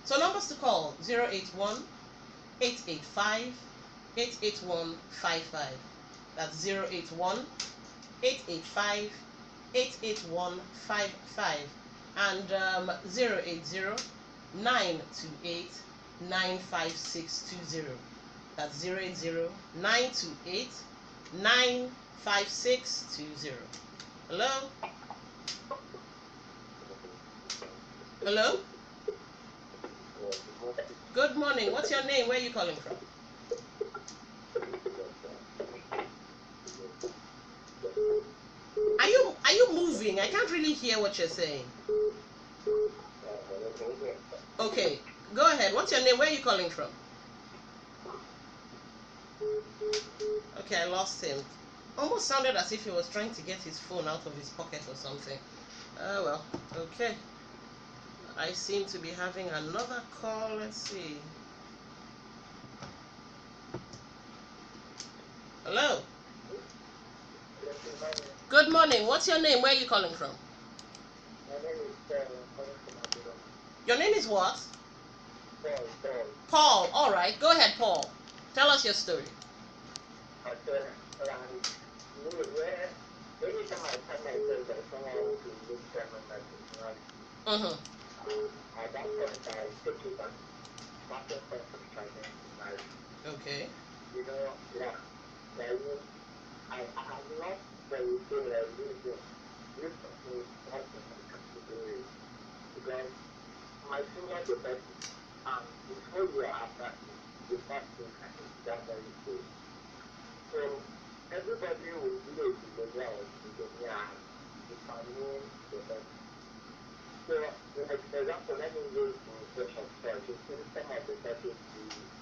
So numbers to call, 081 885 88155. That's 081 885 88155. And 080 928 95620. That's 080 928 95620. Hello? Hello? Good morning. What's your name? Where are you calling from? Are you moving? I can't really hear what you're saying. Okay, go ahead. What's your name? Where are you calling from? Okay, I lost him. Almost sounded as if he was trying to get his phone out of his pocket or something. Oh well, okay. I seem to be having another call. Let's see. Hello. Good morning. What's your name? Where are you calling from? My name is Paul. I'm calling from Abuja. Your name is what? Paul. Paul. All right. Go ahead, Paul. Tell us your story. Anytime I find myself that someone wants to look for my personality, at that point I take it as starting point of trying to marry. Okay. You know, yeah. I have not very good at using this person not in my category because my senior the best before you are after the first thing I think that very good. So everybody will do it in the world in the year if I know the best. So like for example, let me use the social church. You see some of the churches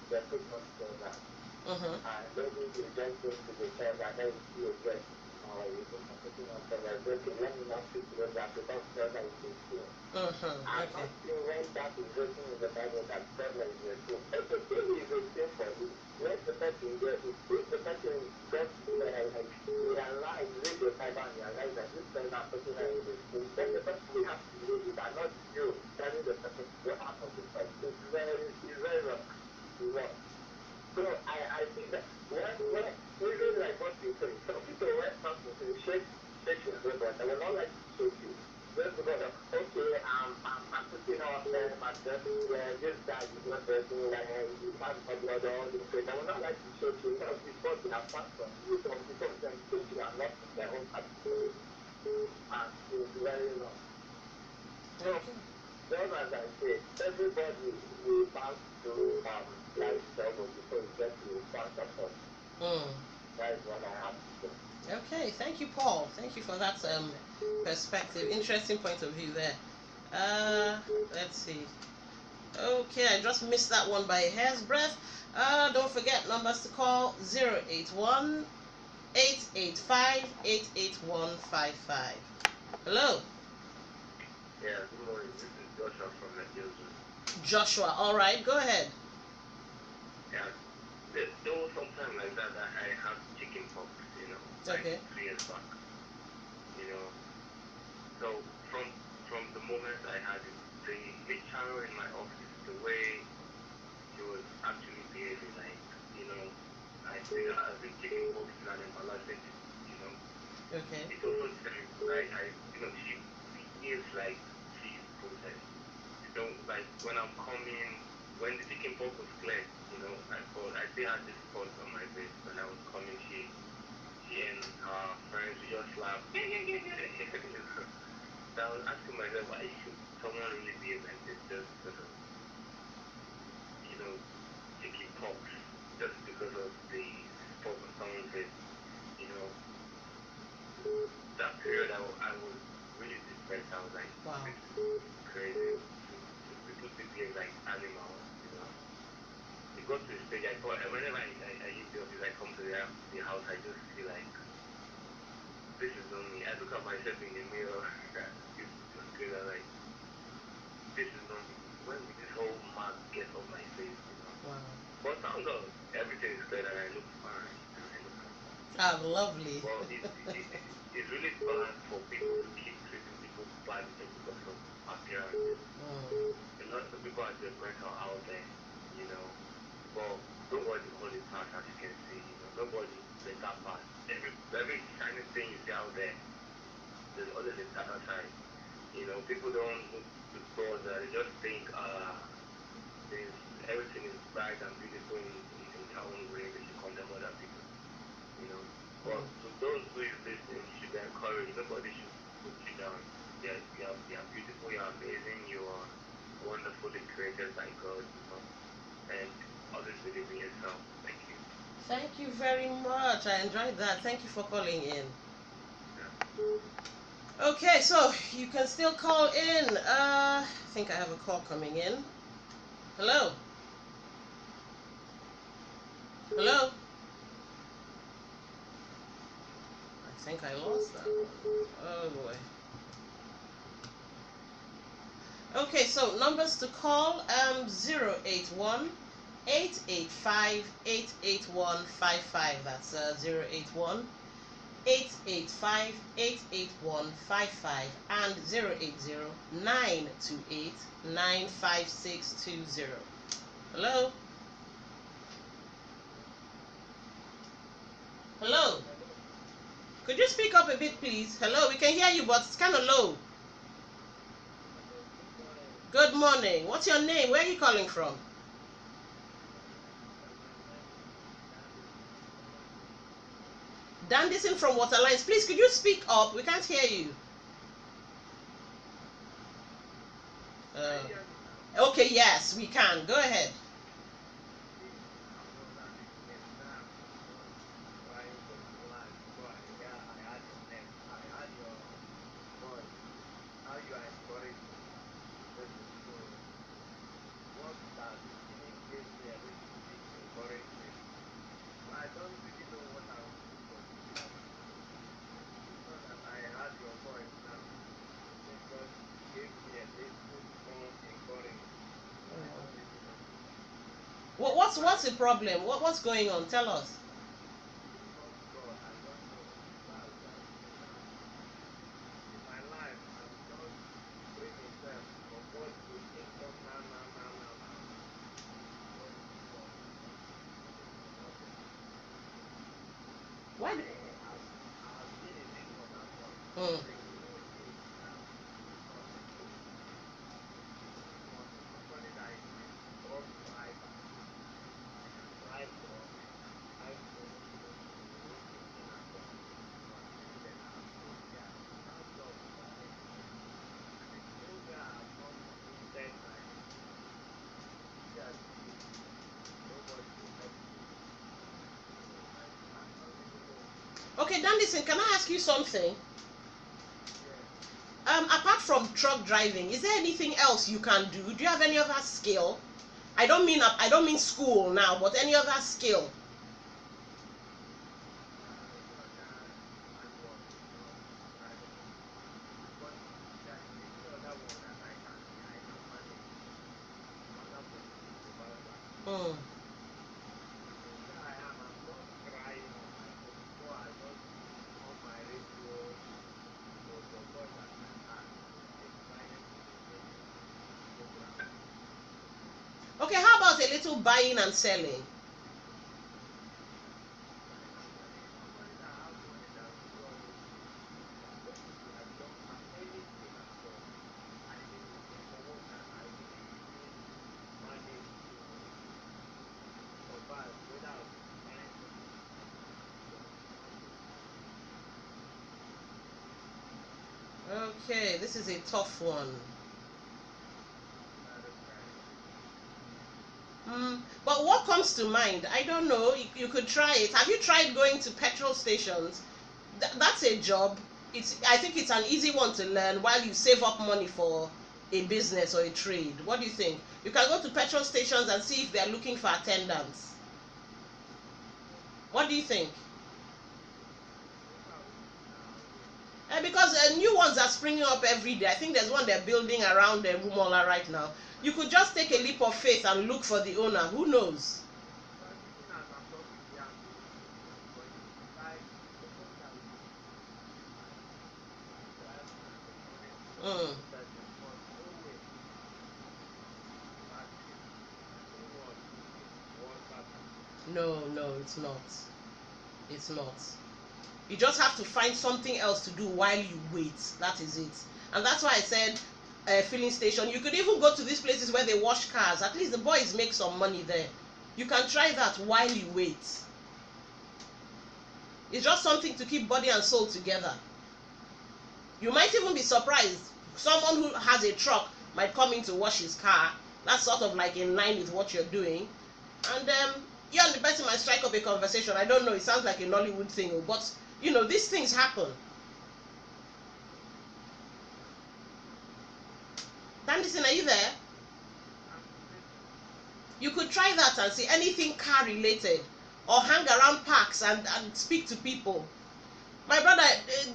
the people say that. And maybe you just go to the church and then you see a dress or you do something else and like, okay, let me not speak to that because prayer is a sin. I'm not seeing when that is written in the Bible that prayer is a sin. If the thing is a sin for you, let the person get it. If the person gets like realize, read the Bible and realize that this person is a sin, then the person will have to read it and not you telling the person to go out of the church. It's very wrong. So I think that when even like what you say, some people when something to shake your brother, they will not like to shake you. Just because of okay, I'm putting out there my dress, this guy is not dressing like he has my brother all this way. They will not like to shake you because before they are fast from you, some people can shake you and not in their own category. And it's very wrong. So just as I say, everybody will pass through life struggle before you get to pass support. That is what I have to say. Okay, thank you, Paul. Thank you for that perspective. Interesting point of view there. Let's see. Okay, I just missed that one by a hair's breadth. Don't forget numbers to call 081 885 88155. Hello. Yeah, good morning. This is Joshua from Nigeria. Joshua, all right, go ahead. Yeah, there was some time like that I had chicken pox, Okay. like 3 years back. So from the moment I had it, the HR in my office, the way he was actually behaving, like, I see that as a chicken pox is an embarrassment, Okay. It also terrible. She behaves like she's processed. Like when I'm coming, when the chicken pox was cleared, I still had this spot on my face when I was coming. She and friends, we just laugh. So I was asking myself, why should someone really behave like this just because of, you know, taking talks, just because of the stuff that someone said, you know, that period I was really depressed. I was like, Wow. this is crazy. People behave like animals, you know. It got to a stage I thought whenever I leave the office, I come to the house, I just feel like this is not me. I look at myself in the mirror, it's just crazy. I'm like, this is not me. When will this whole mask get off my face, you know? Wow. But thank God, everything is clear and I look fine and I look comfortable. Ah, lovely. Well, it's really bad for people to keep treating people badly just because of appearances. A lot of people are judgmental out there, you know. But nobody only pass, as you can see, you know. Nobody better pass. Every shiny thing you see out there, there's always a darker side. You know, people don't look towards that. They just think there's everything is bright and beautiful in their own way. They should condemn other people. You know. But to those who is listening, you should be encouraged. Nobody should put you down. You are beautiful, you are amazing, you are wonderfully created by God, you know. And always believe in yourself. Thank you. Thank you very much. I enjoyed that. Thank you for calling in. Yeah. Okay, so you can still call in. I think I have a call coming in. Hello? Hello? I think I lost that one. Oh boy. Okay, so numbers to call 081 885 88155. That's 081 885 88155 and 080 928 95620. Hello? Hello? Could you speak up a bit, please? Hello, we can hear you, but it's kind of low. Good morning. What's your name? Where are you calling from? Dandison from Waterlines. Please, could you speak up? We can't hear you. Okay, yes, we can. Go ahead. What's the problem? What's going on? Tell us. Why? Mm. Okay, Dandison, can I ask you something? Apart from truck driving, is there anything else you can do? Do you have any other skill? I don't mean school now, but any other skill? Mm. Okay, how about a little buying and selling? Okay, this is a tough one. But what comes to mind? I don't know. You could try it. Have you tried going to petrol stations? That's a job. I think it's an easy one to learn while you save up money for a business or a trade. What do you think? You can go to petrol stations and see if they're looking for attendants. What do you think? Because new ones are springing up every day. I think there's one they're building around the Rumola right now. You could just take a leap of faith and look for the owner. Who knows? Mm. No, it's not. It's not. You just have to find something else to do while you wait. That is it. And that's why I said filling station. You could even go to these places where they wash cars. At least the boys make some money there. You can try that while you wait. It's just something to keep body and soul together. You might even be surprised. Someone who has a truck might come in to wash his car. That's sort of like in line with what you're doing. And you and the person might strike up a conversation. I don't know. It sounds like a Nollywood thing. But, these things happen. Dandison, are you there? You could try that and see anything car related, or hang around parks and speak to people. My brother,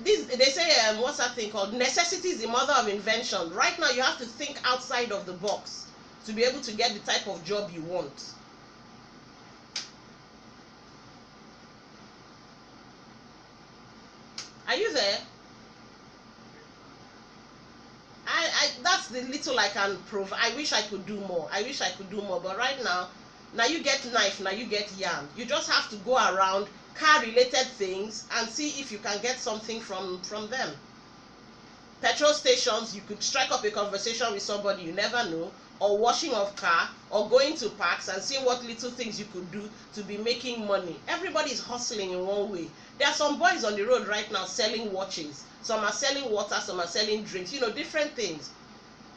they say, what's that thing called? Necessity is the mother of invention. Right now, you have to think outside of the box to be able to get the type of job you want. Are you there? That's the little I can prove. I wish I could do more. But right now you get knife, now you get yarn. You just have to go around car related things and see if you can get something from them. Petrol stations, you could strike up a conversation with somebody, you never know, or washing of car, or going to parks and seeing what little things you could do to be making money. Everybody is hustling in one way. There are some boys on the road right now selling watches. Some are selling water, some are selling drinks, different things.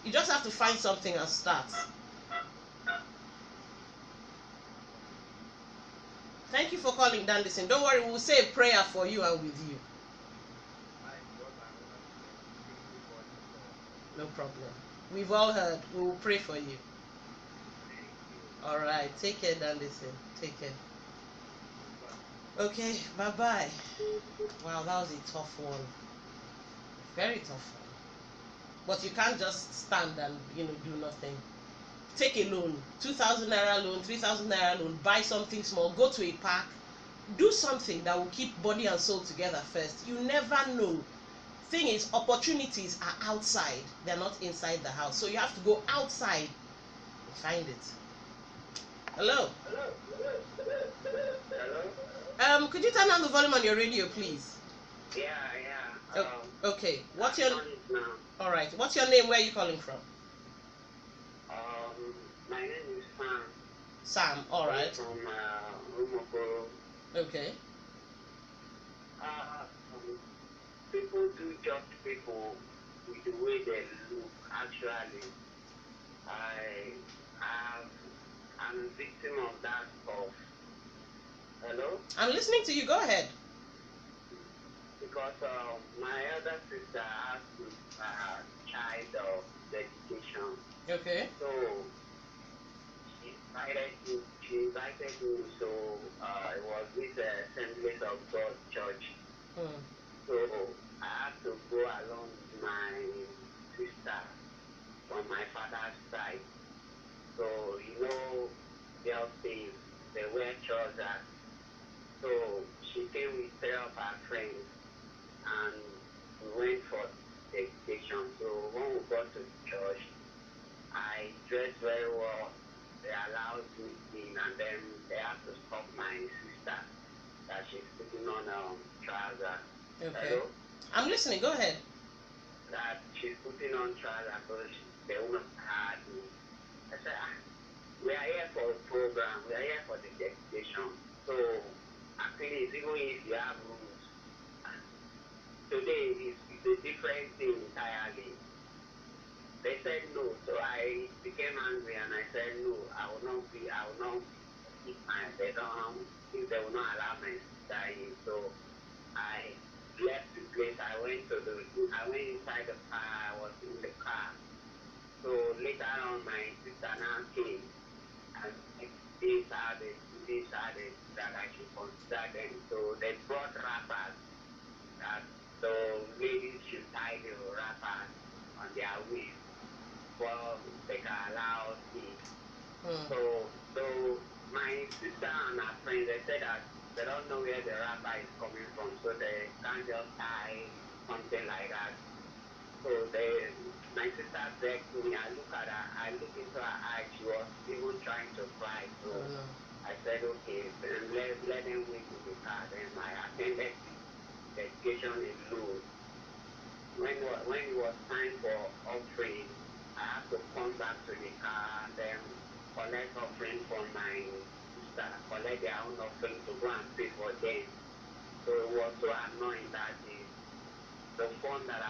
You just have to find something and start. Thank you for calling, Dandison. Don't worry, we'll say a prayer for you and with you. No problem. We've all heard. We will pray for you. All right. Take care, Dandison. Take care. Okay. Bye-bye. Wow, that was a tough one. Very tough one. But you can't just stand and, do nothing. Take a loan. 2,000 naira loan, 3,000 naira loan. Buy something small. Go to a park. Do something that will keep body and soul together first. You never know. Thing is, opportunities are outside. They're not inside the house. So you have to go outside and find it. Hello? Hello? Could you turn down the volume on your radio, please? Yeah. Okay. What's your... Now. All right. What's your name? Where are you calling from? My name is Sam. Sam. All right. From Rumoko. Okay. People do judge people with the way they look. Actually, I'm a victim of that stuff. Hello? I'm listening to you. Go ahead. Because my elder sister has a child of dedication. Okay. So she invited me. So it was this Assemblies of God church. So I had to go along with my sister from my father's side. So girls they wear trousers. So she came with three of her friends and we went for the dedication. So when we got to the church, I dressed very well. They allowed me in, and then they had to stop my sister that she's putting on trousers. Okay. Hello? I'm listening. Go ahead. That she's putting on trousers, so the woman had me. I said, we are here for a program. We are here for the dedication. So at least, even if you have rules, today is a different thing entirely. They said no, so I became angry and I said no, I will not keep my, they don't, if they will not allow my sister in. So I left the place. I went inside the car. I was in the car. So later on, my sister now came and decided that I should consider them. So they brought wrappers that the ladies should tie the wrappers on their waist before they can allow us in. Hmm. So my sister and her friends, they said that they don't know where the rapper is coming from, so they can't just tie something like that. So my sister begged me. I look into her eyes. She was even trying to cry. Oh So no. I said, okay, then let them wait in the car. Then I attended the education alone. When it was time for offering, I had to come back to the car and then collect offering from my sister, collect their own offering to go and pay for them. So it was so annoying that the phone that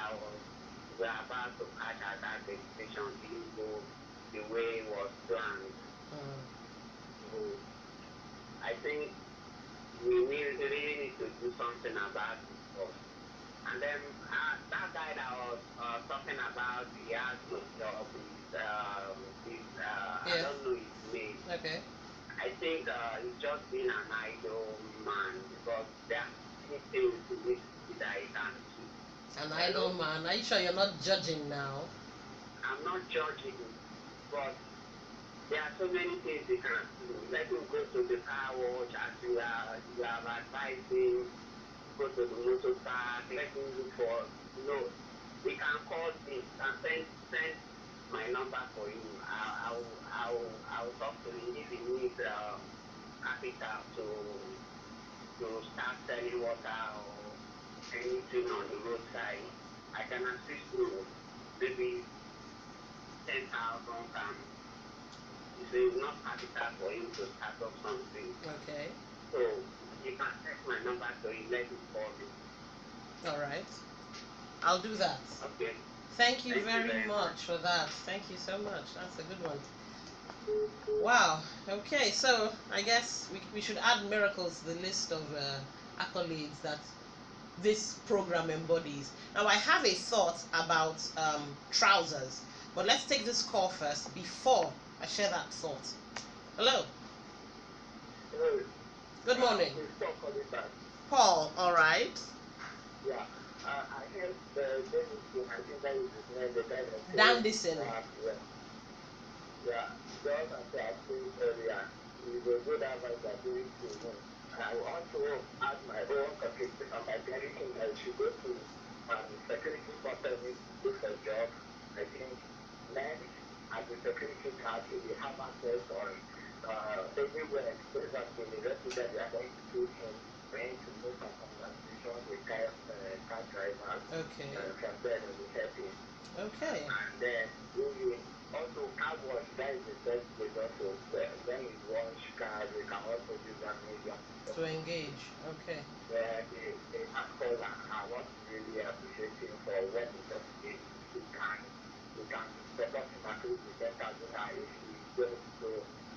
we were about to catch at that destination didn't go the way it was planned. Hmm. So I think we really need to do something about it first. And then that guy that was talking about he has no job I Yeah. don't know his name. Okay. I think he's just being an idle man because there are many things in this city that he can do. An Hello? idle man. Are you sure you're not judging now? I'm not judging, but there are so many things he can do. Let him go to the car wash as you have advised him, go to the motor park, let him look for, you know, he can call me and send my number for him. I'll talk to him if he needs capital to start selling water or anything on the roadside. I can assist him. Maybe 10,000 can, you say, not capital for him to start up something. Okay. So you can text my number to him, let him call me. All right. I'll do that. Okay. Thank you Thank you very very much. much for that. Thank you so much. That's a good one. Wow. Okay, so I guess we should add miracles to the list of accolades that this program embodies. Now, I have a thought about trousers, but let's take this call first before I share that thought. Hello. Hello. Good morning. Please stop calling back. Paul, all right. Yeah. I heard the Davidson, I think that is his name, the guy that said, Dandison. yeah, yeah, just as I said earlier, is a good advice that giving to him. I want to add my own contribution by telling him that he should go to security company, look for a job. I think men at the security card should have access on anywhere based on the university that they are going to put him for him to make some conversation with car drivers. Okay. From there, they will help him. Okay. And then also car wash, that is the best place also. When you wash cars, you can also use that medium To engage. Okay. where they call and I want to really appreciate him for what he just did. He can support him accurate with 10,000 if he goes to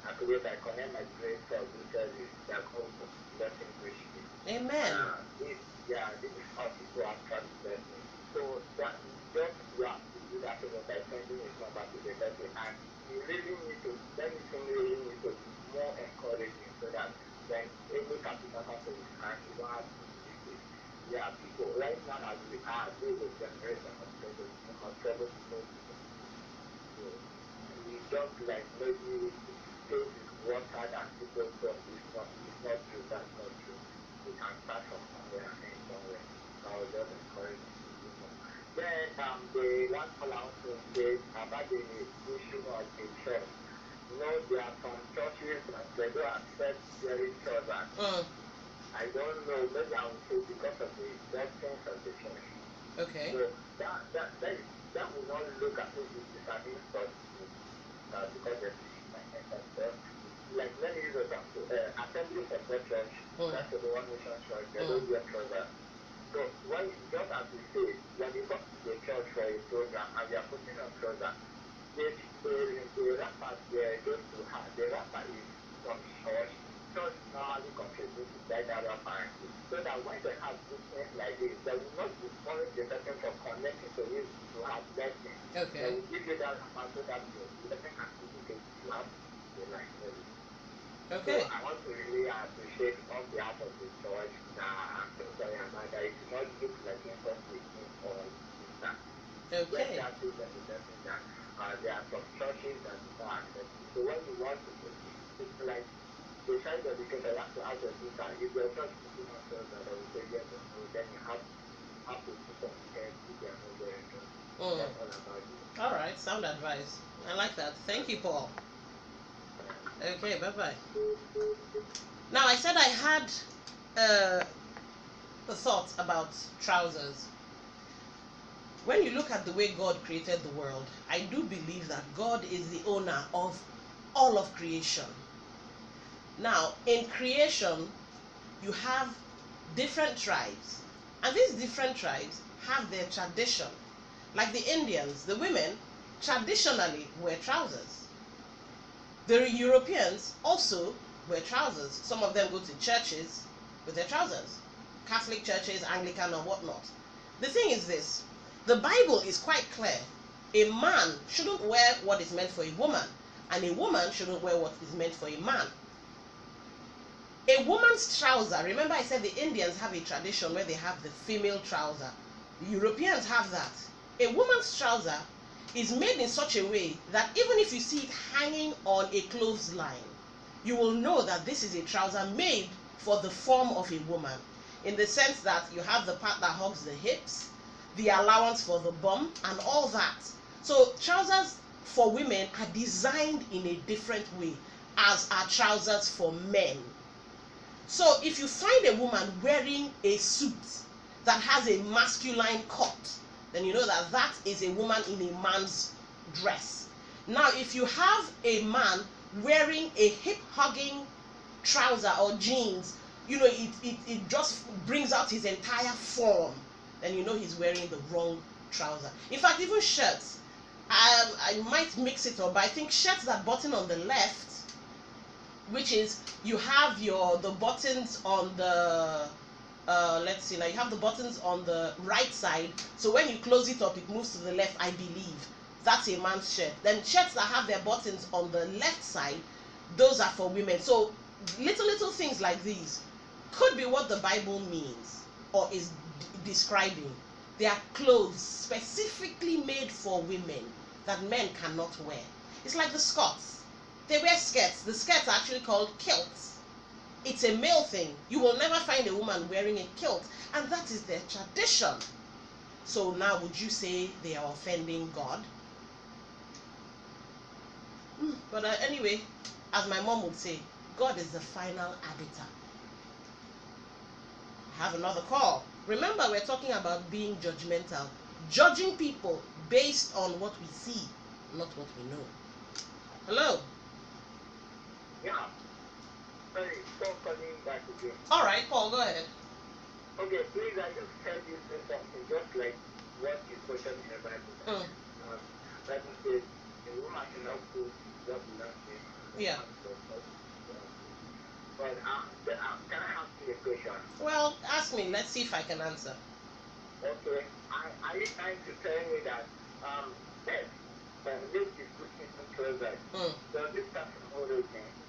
accurate. I connect my grace for this service that God will bless him richly. Amen. This is how people are trying to bless me. So that just yeah, to do that favor by sending his number to the person, and you really need to let me think really need to be more encouraging so that when any capital comes to his hand, you don't have to believe it. Yeah, people right now as we are, there's a generation of struggle, people. So we just like maybe faith is water that people thought it's not true, that's not true. We can start from somewhere and end somewhere. So I was just encouraging to do more. Then the one call also said about the issue of the church. You know, there are some churches that they don't accept wearing trousers. Mm. I don't know, maybe I would say because of the doctrines of the church. Okay. So that will not look as if it is an insult to because they're teaching my ancestor. Like let me use an example. Assemblies of God Church, Mm. that's the one nation church, they Mm. don't wear trousers. So when just as we say, when you come to the church for a program and they are putting on trouser, the rapper they go to her, the rapper is from church. Church normally contributes to that rapper. So that when they have business like this, they will not discourage the person from connecting to you to have blessing. Okay. They will give you that rapper so that the person can communicate to have the life. Okay. So I want to really appreciate on behalf of the church that it should not look like a conflict or that. Okay. Let that be representing that there are some churches that are accepting. So when you want to do it's like the child educator, you have to ask the teacher if your church putting on church that will say yes or no, then you have to put on care if they are not very church. That's all about it. All right, sound advice. I like that. Thank you, Paul. Okay, bye-bye. Now, I said I had a thought about trousers. When you look at the way God created the world, I do believe that God is the owner of all of creation. Now, in creation, you have different tribes, and these different tribes have their tradition. Like the Indians, the women traditionally wear trousers. The Europeans also wear trousers. Some of them go to churches with their trousers. Catholic churches, Anglican or whatnot. The thing is this, the Bible is quite clear. A man shouldn't wear what is meant for a woman, and a woman shouldn't wear what is meant for a man. A woman's trouser, remember I said the Indians have a tradition where they have the female trouser. The Europeans have that. A woman's trouser is made in such a way that even if you see it hanging on a clothesline, you will know that this is a trouser made for the form of a woman, in the sense that you have the part that hugs the hips, the allowance for the bum, and all that. So trousers for women are designed in a different way as are trousers for men. So if you find a woman wearing a suit that has a masculine cut, then you know that that is a woman in a man's dress. Now, if you have a man wearing a hip-hugging trouser or jeans, you know, it just brings out his entire form, then you know he's wearing the wrong trouser. In fact, even shirts, I might mix it up, but I think shirts that button on the left, which is you have the buttons on the let's see, now you have the buttons on the right side, so when you close it up it moves to the left, I believe that's a man's shirt. Then shirts that have their buttons on the left side, those are for women. So little things like these could be what the Bible means or is describing. They are clothes specifically made for women that men cannot wear. It's like the Scots, they wear skirts. The skirts are actually called kilts. It's a male thing. You will never find a woman wearing a kilt, and that is their tradition. So now would you say they are offending God? But anyway, as my mom would say, God is the final arbiter. I have another call. Remember, we're talking about being judgmental, judging people based on what we see, not what we know. Hello? Yeah. Sorry, Paul calling back again. All right, Paul, go ahead. Okay, please, I just heard you say something just like what you quoted in the Bible. Bible says, a woman cannot cook what belongs to him. Yeah. But can I ask you a question? Well, ask me. Let's see if I can answer. Okay. Are you trying to tell me that yes, this is putting some trousers? Does this start from origin?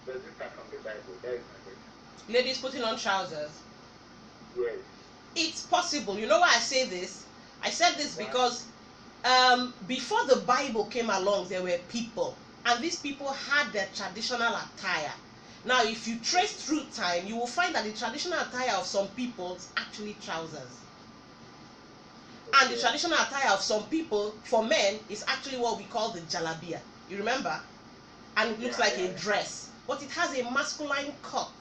Does this start from the Bible? That is my question. Ladies putting on trousers. Yes. It's possible. You know why I say this? I said this because before the Bible came along, there were people, and these people had their traditional attire. Now, if you trace through time, you will find that the traditional attire of some people is actually trousers. And the traditional attire of some people, for men, is actually what we call the jalabia. You remember? And it looks like a dress, but it has a masculine cut.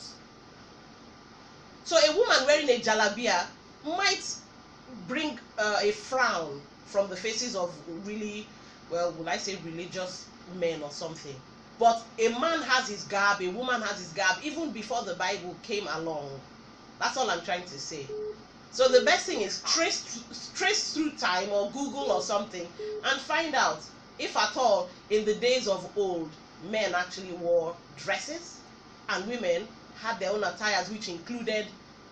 So a woman wearing a jalabia might bring a frown from the faces of really, well, would I say religious men or something. But a man has his garb, a woman has his garb, even before the Bible came along. That's all I'm trying to say. So the best thing is trace through time or Google or something and find out if at all in the days of old men actually wore dresses and women had their own attires which included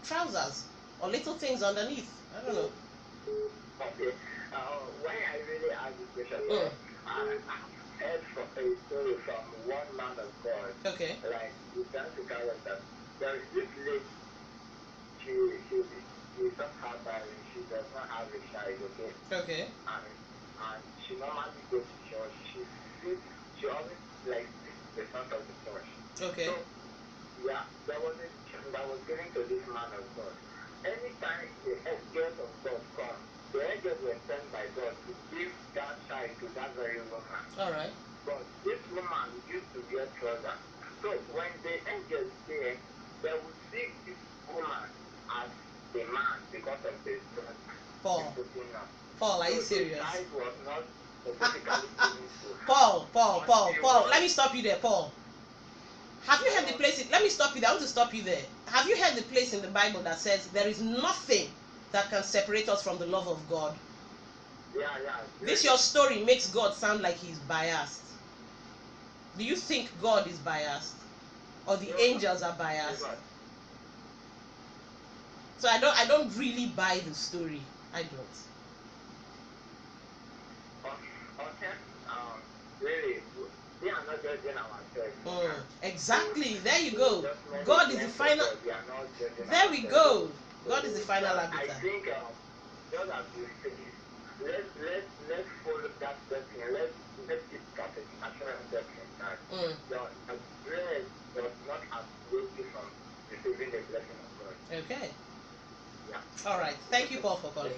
trousers or little things underneath. I don't know. Okay. Why I really ask this question, Mm. I heard from a story from one man of God. Okay. Like, you tend to character. There is this lady, she, she, she just have married, she does not have a child, okay? Okay. And she normally goes to church. She always like sits in the front of the church. Okay. So, yeah, there was a church that was given to this man of God. Anytime the angels of God come, the angels were sent by God to give that child to that very woman. All right. But this woman used to wear trousers. So when the angels came, they would see this woman as a man because of the trousers. Paul. Paul, are you serious? The child was not specifically given to her. Paul. Let me stop you there, Paul. Have you heard the place? Let me stop you there. I want to stop you there. Have you heard the place in the Bible that says there is nothing that can separate us from the love of God? Yeah. This your story makes God sound like he's biased. Do you think God is biased? Or the angels are biased? So I don't really buy the story. I don't. Okay. Really, we are not judging ourselves. Exactly. There you go. God is the final. There we go. God is the final arbiter. I think just as you say, let's follow that blessing. Let's keep satisfaction and blessing that your grace does not absolve you from receiving the blessing of God. Okay. Yeah. All right. Thank you, Paul, for calling.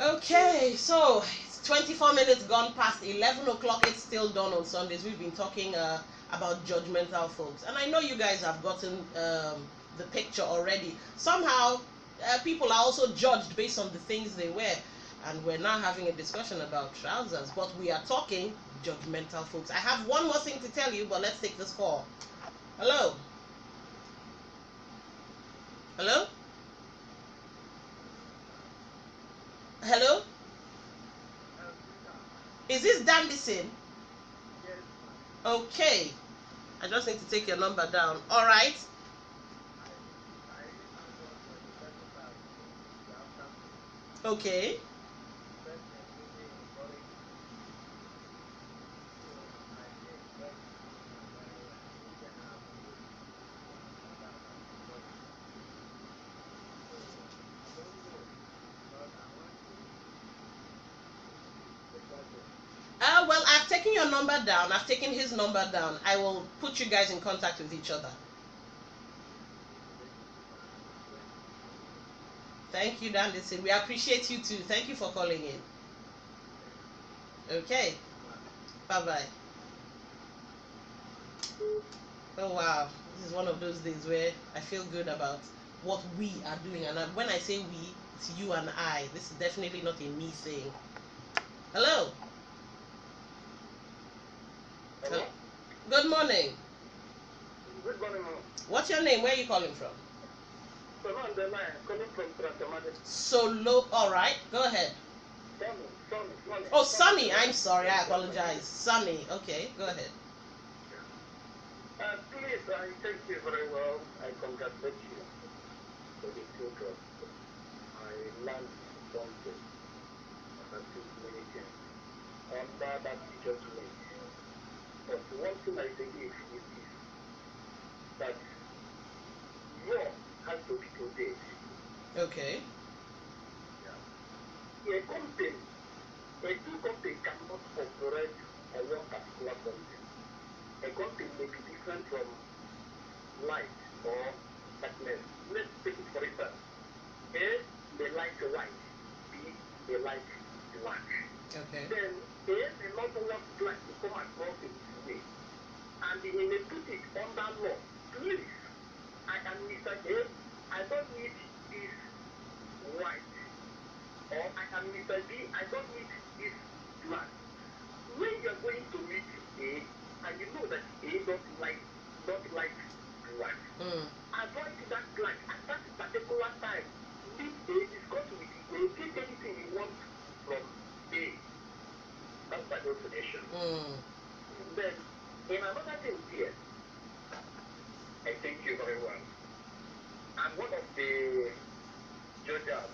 Okay, so it's 24 minutes gone past 11 o'clock. It's still done on Sundays. We've been talking about judgmental folks. And I know you guys have gotten the picture already. Somehow, people are also judged based on the things they wear. And we're now having a discussion about trousers. But we are talking judgmental folks. I have one more thing to tell you, but let's take this call. Hello? Hello? Hello? Is this Dandison? Yes. Okay. I just need to take your number down. All right. Okay. Well, I've taken your number down. I've taken his number down. I will put you guys in contact with each other. Thank you, Dandison. We appreciate you too. Thank you for calling in. Okay. Bye-bye. Oh, wow. This is one of those days where I feel good about what we are doing. And when I say we, it's you and I. This is definitely not a me thing. Hello? Hello? Good morning. Good morning, ma'am. What's your name? Where are you calling from? So on the line, calling from Transformatic. Solo. All right. Go ahead. Sunny. Oh, Sunny. I'm sorry. I apologize. Sunny. Okay. Go ahead. Please, I thank you very well. I congratulate you for the program. I learned something about many things. That you just made. But one thing I believe is this, that war has to be today. Okay. Yeah. A two company cannot operate on one particular content. A content may be different from light or darkness. Let's take it for instance. A, they like white. B, they like black. Okay. Then A may not want black to come across in his way. And he may put it under law. Please, I am Mr. A. I don't need this white. Or I am Mr. B. I don't need this black. When you are going to meet A, and you know that A don't like black, avoid that black at that particular In another thing here, I thank you very well. I'm one of the judges.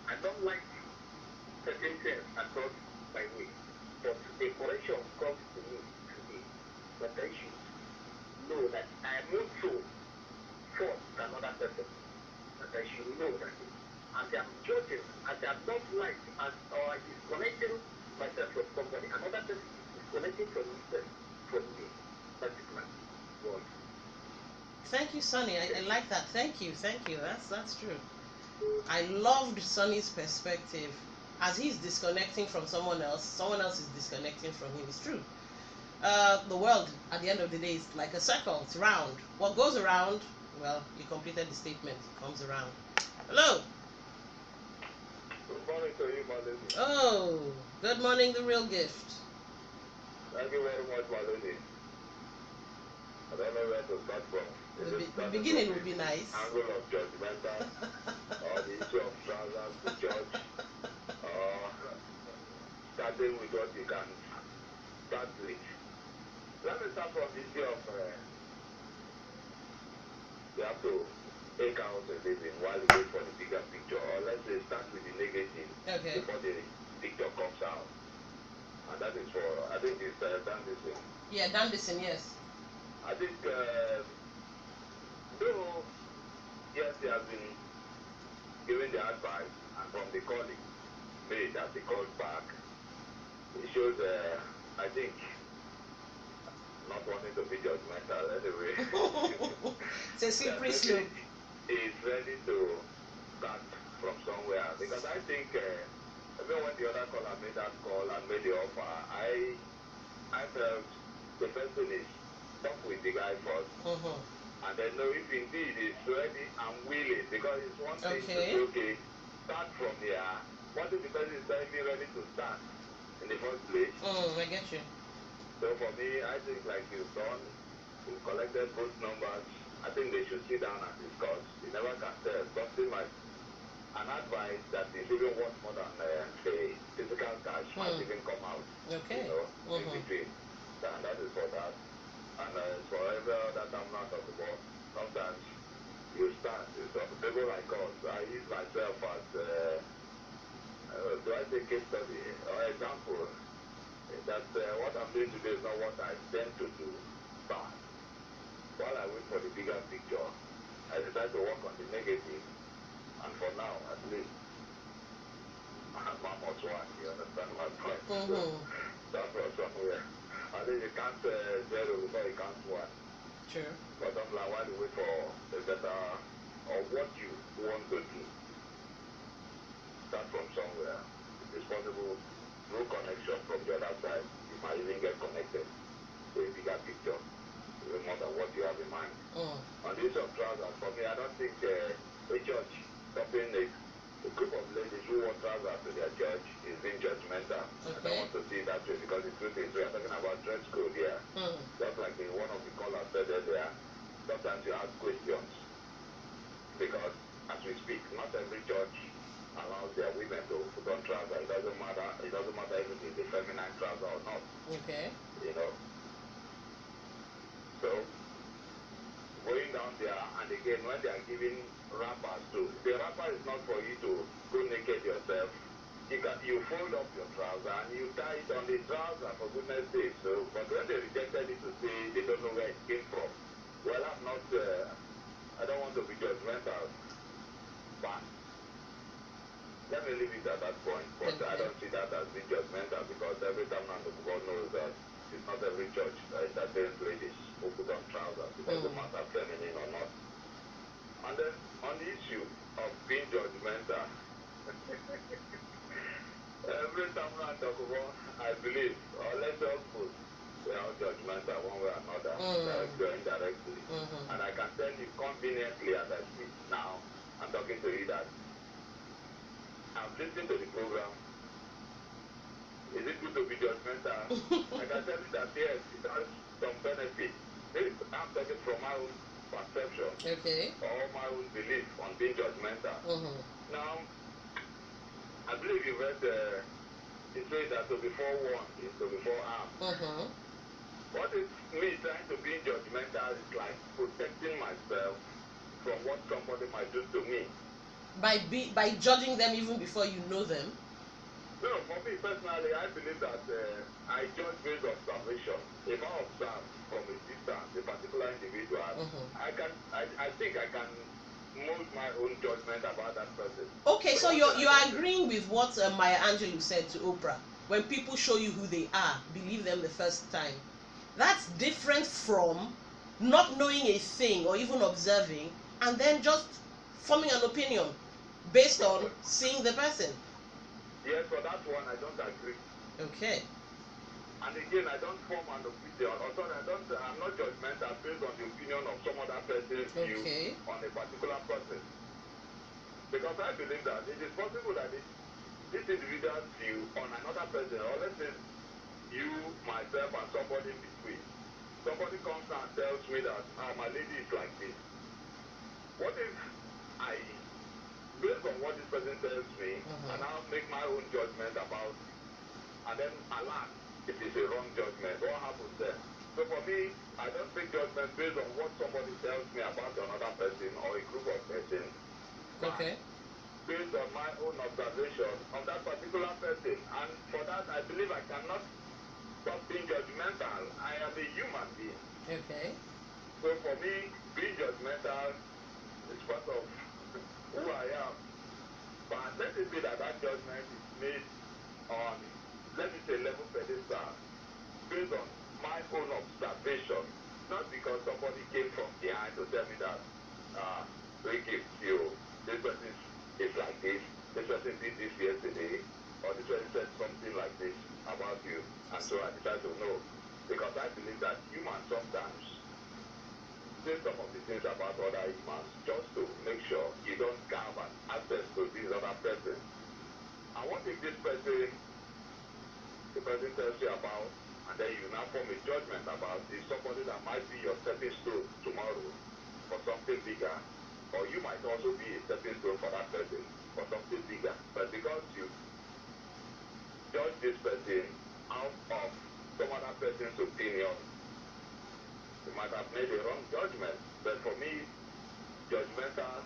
I don't like certain things across my way. But the correction comes to me today. But I should know that I am also for another person. That I should know that as I'm judging, as I'm not like, as or disconnecting myself from somebody, another person is disconnecting from himself, from me, particularly. God. Thank you, Sonny. I like that. Thank you. That's true. I loved Sonny's perspective. As he's disconnecting from someone else is disconnecting from him. It's true. The world, at the end of the day, is like a circle. It's round. What goes around, well, you completed the statement. It comes around. Hello. Good morning to you, my lady. Oh, good morning, the real gift. Thank you very much, my lady. I don't know where to start from. The beginning would be nice. Angle of judgmental, or the issue of trousers to judge, or starting with what you can start with. Let me start from the issue of you have to take out a living while you wait for the bigger picture, or let's say start with the negative before the picture comes out. And that is for, I think it's Dandison. Yeah, Dandison, yes. I think, though, yes, he has been given the advice, and from the colleague made that he called back, it shows, I think, not wanting to be judgmental anyway. It's a slippery slope. He's ready to start from somewhere, because I think, even when the other caller made that call and made the offer, I felt the person is talk with the guy first, and then know if indeed he's ready and willing, because it's one thing to say, okay, start from here. What if the person is not even ready to start in the first place? I get you. So for me, I think like you've done, you've collected both numbers. I think they should sit down and discuss. You never can tell. Something like an advice that is even worth more than the physical cash might even come out. Okay. You know, in between. And that is for that. And for every other time not of the ball, sometimes you start. So people like us, I use myself as, do I say case study or example? That what I'm doing today is not what I tend to do, but while I wait for the bigger picture, I decide to work on the negative, and for now, at least, I'm almost one, you understand my point? So, that's from somewhere. I think you can't zero before you can't one. True. But I'm like, while you wait for the better, or what you want to do, start from somewhere. If it's possible, no connection from the other side. You might even get connected to a bigger picture, even more than what you have in mind. On the issue of trousers, for me, I don't think a church stopping a group of ladies who wear trousers to their church is being judgmental. I don't want to see it that way, because the truth is we are talking about dress code here. Just like one of the callers said earlier, sometimes you ask questions, because as we speak, not every church allows their women to put on trousers. It doesn't matter if it is a feminine trouser or not. Okay. You know. So going down there, and again, when they are giving wrappers too, the wrapper is not for you to go naked yourself. You fold up your trouser and you tie it on the trouser, for goodness sake. So, but when they rejected it to say they don't know where it came from, well, I'm not. I don't want to be judgmental, but let me leave it at that point. But I don't see that as being judgmental, because every time now the God knows that it's not every church that entertains ladies who put on trousers. It doesn't matter feminine or not. And then on the issue of being judgmental, every time I talk about, I believe, or let's just put, we are all judgmental one way or another, directly or indirectly. And I can tell you conveniently as I speak now, I'm talking to you that I've listened to the program. Is it good to be judgmental? I can tell you that yes, it has some benefit. I'm talking from my own perception, or my own belief on being judgmental. Now, I believe you read it says that to be forewarned is to be forearmed. What is me trying to be judgmental is like protecting myself from what somebody might do to me. By judging them even before you know them. No, for me personally, I believe that I judge based on observation. If I observe from a distance a particular individual, I think I can mold my own judgment about that person. Okay, so you're agreeing with what Maya Angelou said to Oprah. When people show you who they are, believe them the first time. That's different from not knowing a thing or even observing and then just forming an opinion based on seeing the person. Yes, for that one I don't agree. Okay. And again, I don't form an opinion. Also, I'm not judgmental based on the opinion of some other person's view on a particular person. Because I believe that it is possible that this individual's view on another person, or let's say you, myself, and somebody in between, somebody comes and tells me that my lady is like this. What if I, based on what this person tells me, and I'll make my own judgment about, and then alas, it is a wrong judgment. What happens then? So for me, I don't make judgments based on what somebody tells me about another person or a group of persons. Okay. Based on my own observation of that particular person. And for that, I believe I cannot stop being judgmental. I am a human being. Okay. So for me, being judgmental is part of who I am. But let it be that judgment is made on, let me say, level pedestal, based on my own observation, not because somebody came from behind to tell me that, Ricky, this person is like this person did this yesterday, or this person said something like this about you, and so I decided to know. Because I believe that humans sometimes say some of the things about other humans just to make sure you don't have an access to this other person. And what if this person, the person tells you about, and then you now form a judgment about, is somebody that might be your stepping stone tomorrow for something bigger, or you might also be a stepping stone for that person for something bigger. But because you judge this person out of some other person's opinion, you might have made a wrong judgment. But for me, judgmental,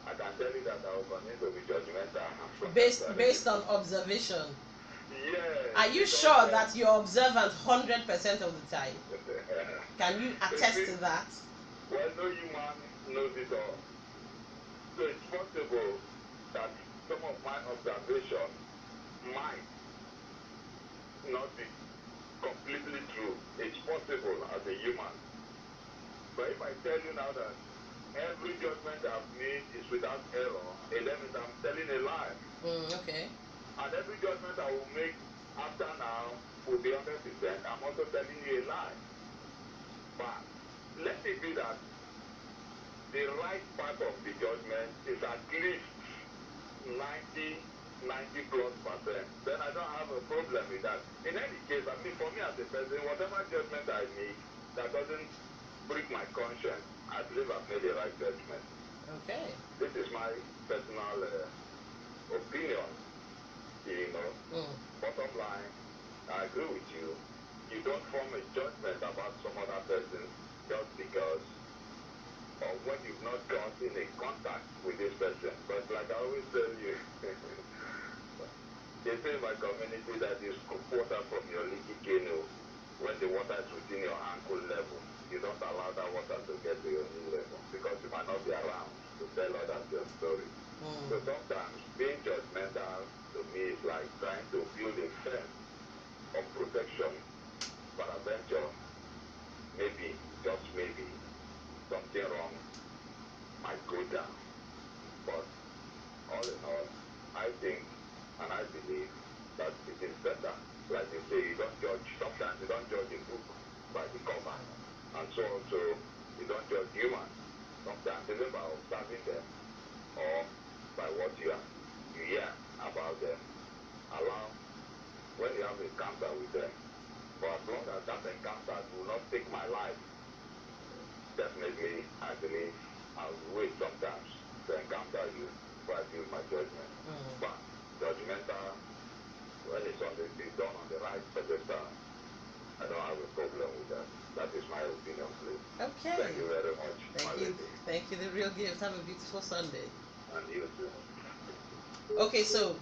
I can tell you that I was unable to be judgmental. Based on observation. Yes. Are you sure that you're observant 100% of the time? Can you attest to that? Well, no human knows it all. So it's possible that some of my observation might not be completely true. It's possible as a human. But if I tell you now that every judgment I've made is without error, it means I'm telling a lie. Okay. And every judgment I will make after now will be 100%. I'm also telling you a lie. But let it be that the right part of the judgment is at least 90 plus percent. Then I don't have a problem with that. In any case, I mean, for me as a person, whatever judgment I make that doesn't break my conscience, I believe I've made the right judgment. Okay. This is my personal opinion. You know, bottom line, I agree with you. You don't form a judgment about some other person just because or when you've not gotten in contact with this person. But like I always tell you, they say in my community that you scoop water from your leaky canoe when the water is within your ankle level. You don't allow that water to get to your knee level because you might not be around to tell others your story. So sometimes being judgmental to me is like trying to build a fence of protection. But eventually, maybe, just maybe, something wrong might go down. But all in all, I think and I believe that it is better. Like they say, you don't judge. Sometimes you don't judge a book by the cover. And so also, you don't judge humans. Sometimes even by observing them or by what you hear about them. Allow, when you have an encounter with them, for as long as that encounter will not take my life, definitely, I believe I'll wait sometimes to encounter you before I build my judgment. But judgmental, when it's done on the right pedestal, I don't have a problem with that. That is my opinion, please. Okay. Thank you very much. Thank you. Thank you, the real gift. Have a beautiful Sunday. And you too. Okay, so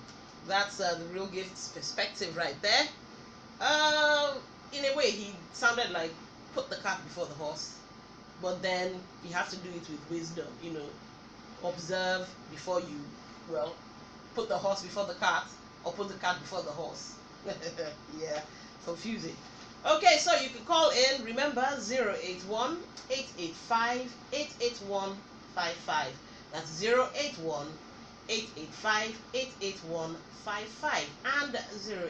that's the real gift's perspective right there. In a way, he sounded like put the cart before the horse, but then you have to do it with wisdom. Observe before you, put the horse before the cart, or put the cart before the horse. Yeah, confusing. Okay, so you can call in. Remember 081 885 88155. That's 081 885 88155 and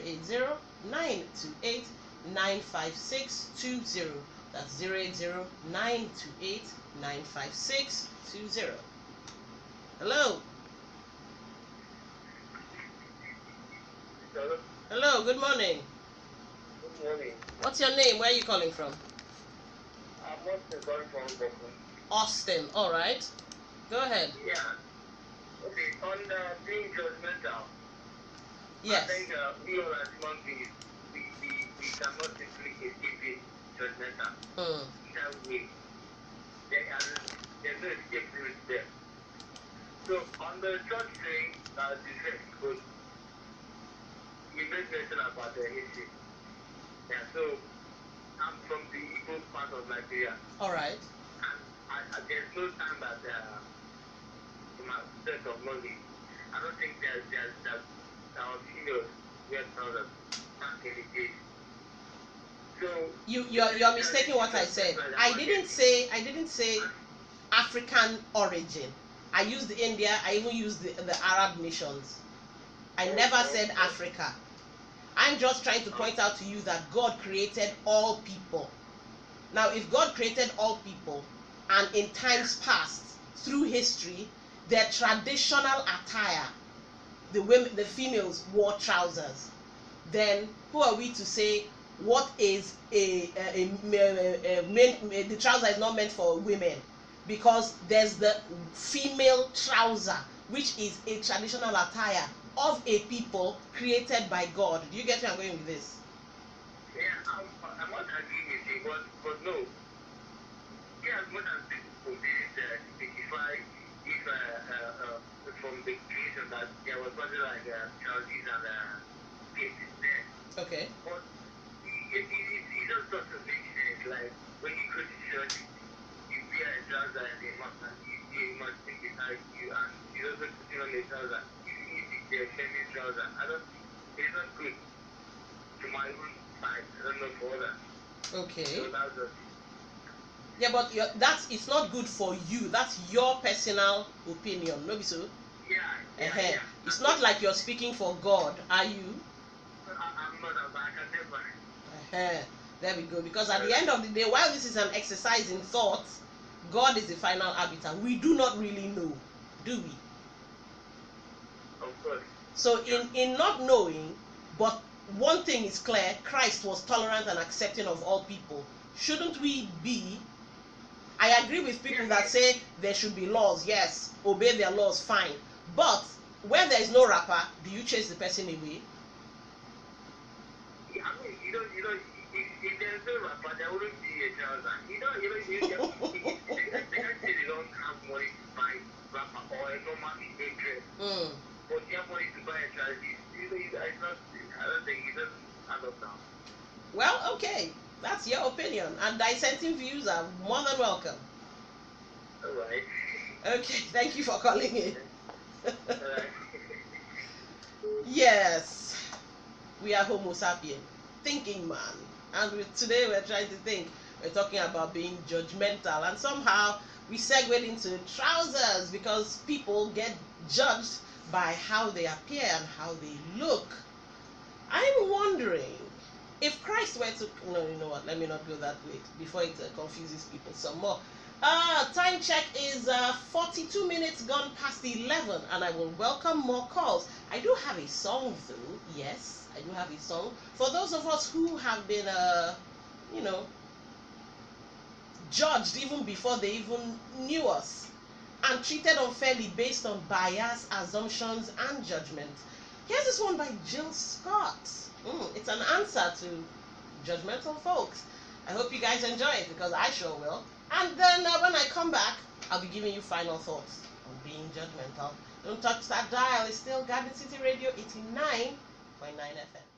080 928 95620. That's 080 928 95620. Hello. Hello. Hello, good morning. Good morning. What's your name? Where are you calling from? I'm Austin calling from Brooklyn. Austin, alright. Go ahead. Yeah. Okay, on being judgmental, Yes. I think we all as human beings, we cannot simply escape being judgmental. That way, there's no escape route there. So, on the church saying different because we made mention about the history. Yeah, so I'm from the Igbo part of Nigeria. Alright. And there's no time that in my sense of knowledge, I don't think there's our females wear trousers back in the days. So you're mistaking what I said. I didn't say African origin. I used India. I even used the Arab nations. I never said Africa. I'm just trying to point out to you that God created all people. Now, if God created all people, and in times past, through history, their traditional attire, the females wore trousers, then who are we to say what is the trouser is not meant for women? Because there's the female trouser, which is a traditional attire of a people created by God. Do you get where I'm going with this? Yeah, I'm not agreeing with you, but no. Yeah, as much as people specify if from the creation that there was something like trousers and skates there. Okay. But it just doesn't make sense. Like when you go to church, you wear a trouser and you must think beside you, and you also put on a trouser. You think they're feminine trouser. I don't think it's not good to my own side. I don't know for others. Okay. So that's just yeah, but it's not good for you. That's your personal opinion, no be so? yeah. It's not like you're speaking for God, are you? I'm not a back at There we go. Because at the end of the day, while this is an exercise in thought, God is the final arbiter. We do not really know, do we? Of course. So in not knowing, but one thing is clear: Christ was tolerant and accepting of all people. Shouldn't we be? I agree with people that say there should be laws. Yes, obey their laws, fine. But where there is no rapper, do you chase the person away? Yeah, I mean, if there's no rapper, there wouldn't be a trouser. They can't say they don't have money to buy rapper or a normal made dress. But they have money to buy a trouser. It's not, I don't think it doesn't add up now. Well, okay. That's your opinion, and dissenting views are more than welcome. Alright. Okay, thank you for calling in. Yes, we are Homo sapien, thinking man, and today we're trying to think. We're talking about being judgmental, and somehow we segued into trousers because people get judged by how they appear and how they look. I'm wondering, if Christ were to, no, you know what, let me not go that way before it confuses people some more. Time check is 42 minutes gone past 11, and I will welcome more calls. I do have a song though. Yes, I do have a song for those of us who have been judged even before they even knew us and treated unfairly based on bias, assumptions, and judgment. Here's this one by Jill Scott. It's an answer to Judgmental folks. I hope you guys enjoy it because I sure will. And then when I come back, I'll be giving you final thoughts on being judgmental. Don't touch that dial. It's still Garden City Radio 89.9 FM.